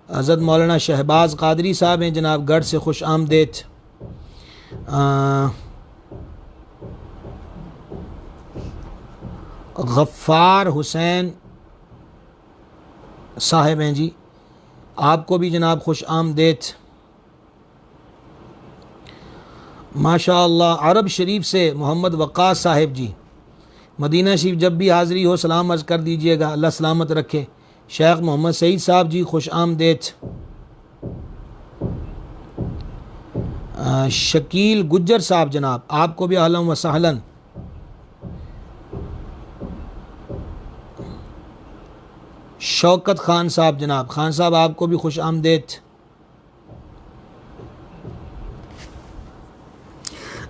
حضرت مولانا شہباز قادری صاحب ہیں جناب گڑھ سے، خوش آمدید. غفار حسین صاحب ہیں جی، آپ کو بھی جناب خوش آمدید. ماشاء اللہ. عرب شریف سے محمد وقاص صاحب جی، مدینہ شریف جب بھی حاضری ہو سلام عرض کر دیجئے گا، اللہ سلامت رکھے. شیخ محمد سعید صاحب جی خوش آمدید. شکیل گجر صاحب جناب آپ کو بھی اہلا و سہلا. شوکت خان صاحب جناب، خان صاحب آپ کو بھی خوش آمدید.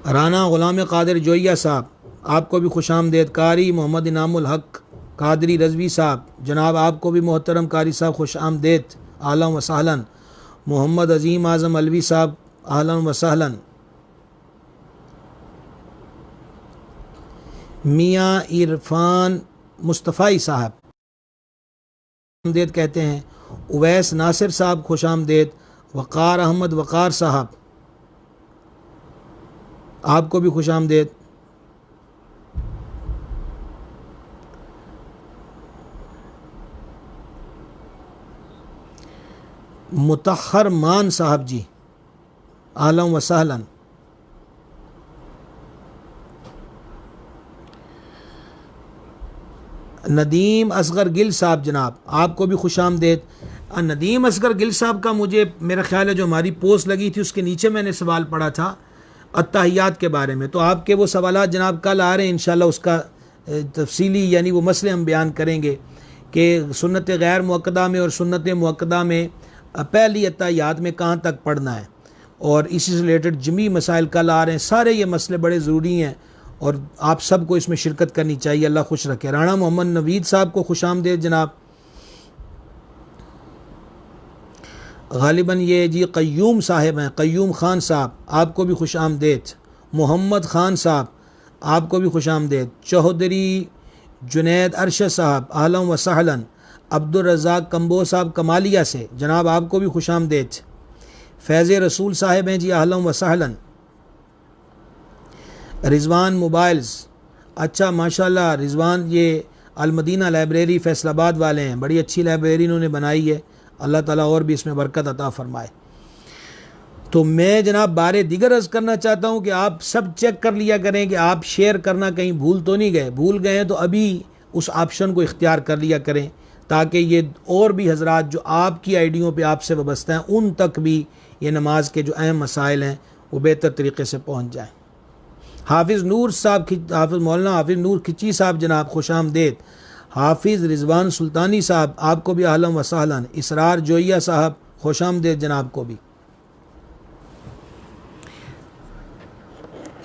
رانا غلام قادر جویہ صاحب آپ کو بھی خوش آمدید. قاری محمد انعام الحق قادری رضوی صاحب جناب آپ کو بھی محترم قاری صاحب خوش آمدید، اہلا و سہلا. محمد عظیم اعظم علوی صاحب اہلا و سہلا. میاں عرفان مصطفی صاحب آمدید کہتے ہیں. اویس ناصر صاحب خوش آمدید. وقار احمد وقار صاحب آپ کو بھی خوش آمدید. مطہر مان صاحب جی اہلا و سہلا۔ ندیم اصغر گل صاحب جناب، آپ کو بھی خوش آمدید۔ ندیم اصغر گل صاحب کا مجھے میرا خیال ہے جو ہماری پوسٹ لگی تھی اس کے نیچے میں نے سوال پڑھا تھا التحیات کے بارے میں، تو آپ کے وہ سوالات جناب کل آ رہے ہیں انشاءاللہ، اس کا تفصیلی یعنی وہ مسئلے ہم بیان کریں گے کہ سنت غیر مؤکدہ میں اور سنت مؤکدہ میں پہلی التحیات میں کہاں تک پڑھنا ہے، اور اسی سے ریلیٹڈ جمی مسائل کل آ رہے ہیں۔ سارے یہ مسئلے بڑے ضروری ہیں اور آپ سب کو اس میں شرکت کرنی چاہیے، اللہ خوش رکھے۔ رانا محمد نوید صاحب کو خوش آمدید جناب۔ غالباً یہ جی قیوم صاحب ہیں، قیوم خان صاحب، آپ کو بھی خوش آمدید۔ محمد خان صاحب، آپ کو بھی خوش آمدید۔ چوہدری جنید ارشد صاحب، اہلا و سہلا۔ عبد الرزاق کمبو صاحب کمالیہ سے، جناب آپ کو بھی خوش آمدید۔ فیض رسول صاحب ہیں جی، اہلا و سہلا۔ رضوان موبائلز، اچھا ماشاءاللہ رضوان یہ المدینہ لائبریری فیصل آباد والے ہیں، بڑی اچھی لائبریری انہوں نے بنائی ہے، اللہ تعالیٰ اور بھی اس میں برکت عطا فرمائے۔ تو میں جناب بارے دیگر عرض کرنا چاہتا ہوں کہ آپ سب چیک کر لیا کریں کہ آپ شیئر کرنا کہیں بھول تو نہیں گئے، بھول گئے ہیں تو ابھی اس آپشن کو اختیار کر لیا کریں تاکہ یہ اور بھی حضرات جو آپ کی آئیڈیوں پہ آپ سے وابستہ ہیں ان تک بھی یہ نماز کے جو اہم مسائل ہیں وہ بہتر طریقے سے پہنچ جائیں۔ حافظ نور صاحب، حافظ مولانا حافظ نور کھچی صاحب جناب خوش آمدید۔ حافظ رضوان سلطانی صاحب، آپ کو بھی اہلا و سہلا۔ اسرار جوئیہ صاحب خوش آمدید جناب کو بھی۔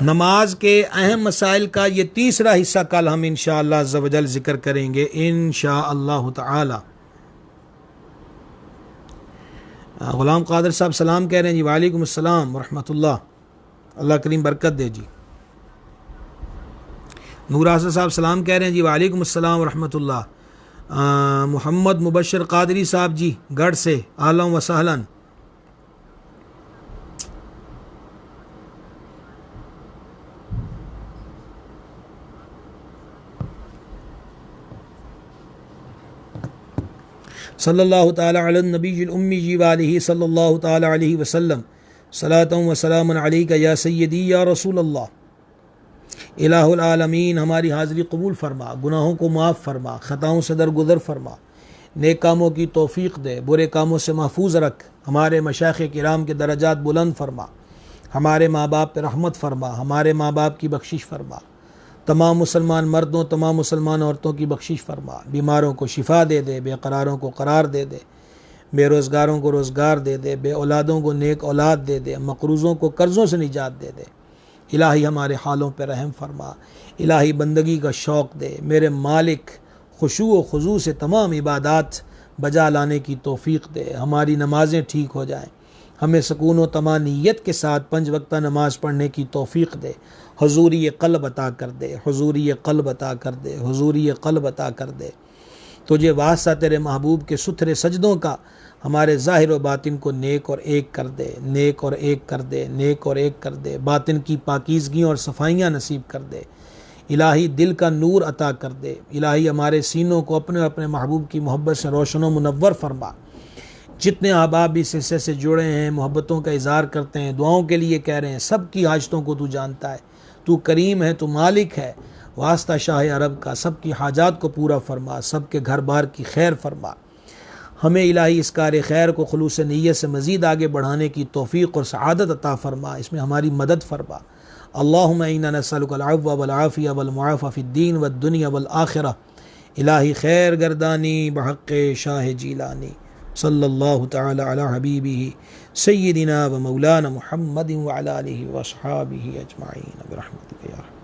نماز کے اہم مسائل کا یہ تیسرا حصہ کل ہم انشاءاللہ عز و جل ذکر کریں گے انشاءاللہ تعالی۔ غلام قادر صاحب سلام کہہ رہے ہیں جی، وعلیکم السلام ورحمۃ اللہ، اللہ کریم برکت دے جی۔ نور آصف صاحب سلام کہہ رہے ہیں جی، وعلیکم السلام ورحمۃ اللہ۔ محمد مبشر قادری صاحب جی گڑھ سے، اہلا و سہلا۔ صلی اللہ تعالی علی النبی الامی جی وآلہ صلی اللہ تعالی علیہ وسلم، صلاۃ و سلام علیک یا سیدی یا رسول اللہ۔ الہ العالمین ہماری حاضری قبول فرما، گناہوں کو معاف فرما، خطاؤں سے درگزر فرما، نیک کاموں کی توفیق دے، برے کاموں سے محفوظ رکھ، ہمارے مشائخ کرام کے درجات بلند فرما، ہمارے ماں باپ پہ رحمت فرما، ہمارے ماں باپ کی بخشش فرما، تمام مسلمان مردوں تمام مسلمان عورتوں کی بخشش فرما، بیماروں کو شفا دے دے، بے قراروں کو قرار دے دے، بے روزگاروں کو روزگار دے دے، بے اولادوں کو نیک اولاد دے دے، مقروضوں کو قرضوں سے نجات دے دے۔ الہی ہمارے حالوں پہ رحم فرما، الہی بندگی کا شوق دے، میرے مالک خشوع و خضوع سے تمام عبادات بجا لانے کی توفیق دے، ہماری نمازیں ٹھیک ہو جائیں، ہمیں سکون و طمانینت کے ساتھ 5 وقتہ نماز پڑھنے کی توفیق دے، حضوری قلب عطا کر دے، حضوری قلب عطا کر دے، حضوری قلب عطا کر دے۔ تجھے واسطہ تیرے محبوب کے ستھرے سجدوں کا ہمارے ظاہر و باطن کو نیک اور ایک کر دے، نیک اور ایک کر دے، نیک اور ایک کر دے، باطن کی پاکیزگیوں اور صفائیاں نصیب کر دے، الہی دل کا نور عطا کر دے، الہی ہمارے سینوں کو اپنے اپنے محبوب کی محبت سے روشن و منور فرما۔ جتنے احباب اس حصے سے جڑے ہیں، محبتوں کا اظہار کرتے ہیں، دعاؤں کے لیے کہہ رہے ہیں، سب کی حاجتوں کو تو جانتا ہے، تو کریم ہے، تو مالک ہے، واسطہ شاہ عرب کا سب کی حاجات کو پورا فرما، سب کے گھر بار کی خیر فرما، ہمیں الہی اس کار خیر کو خلوص نیت سے مزید آگے بڑھانے کی توفیق اور سعادت عطا فرما، اس میں ہماری مدد فرما۔ اللہم انا نسألک العفو والعافیہ والمعافی فی الدین والدنیا والآخرہ، الہی خیر گردانی بحق شاہ جیلانی، صلی اللہ تعالی علی حبیبہ سیدنا و مولانا محمد وعلی آلہ واصحابہ اجمعین برحمتک یا رحمۃ۔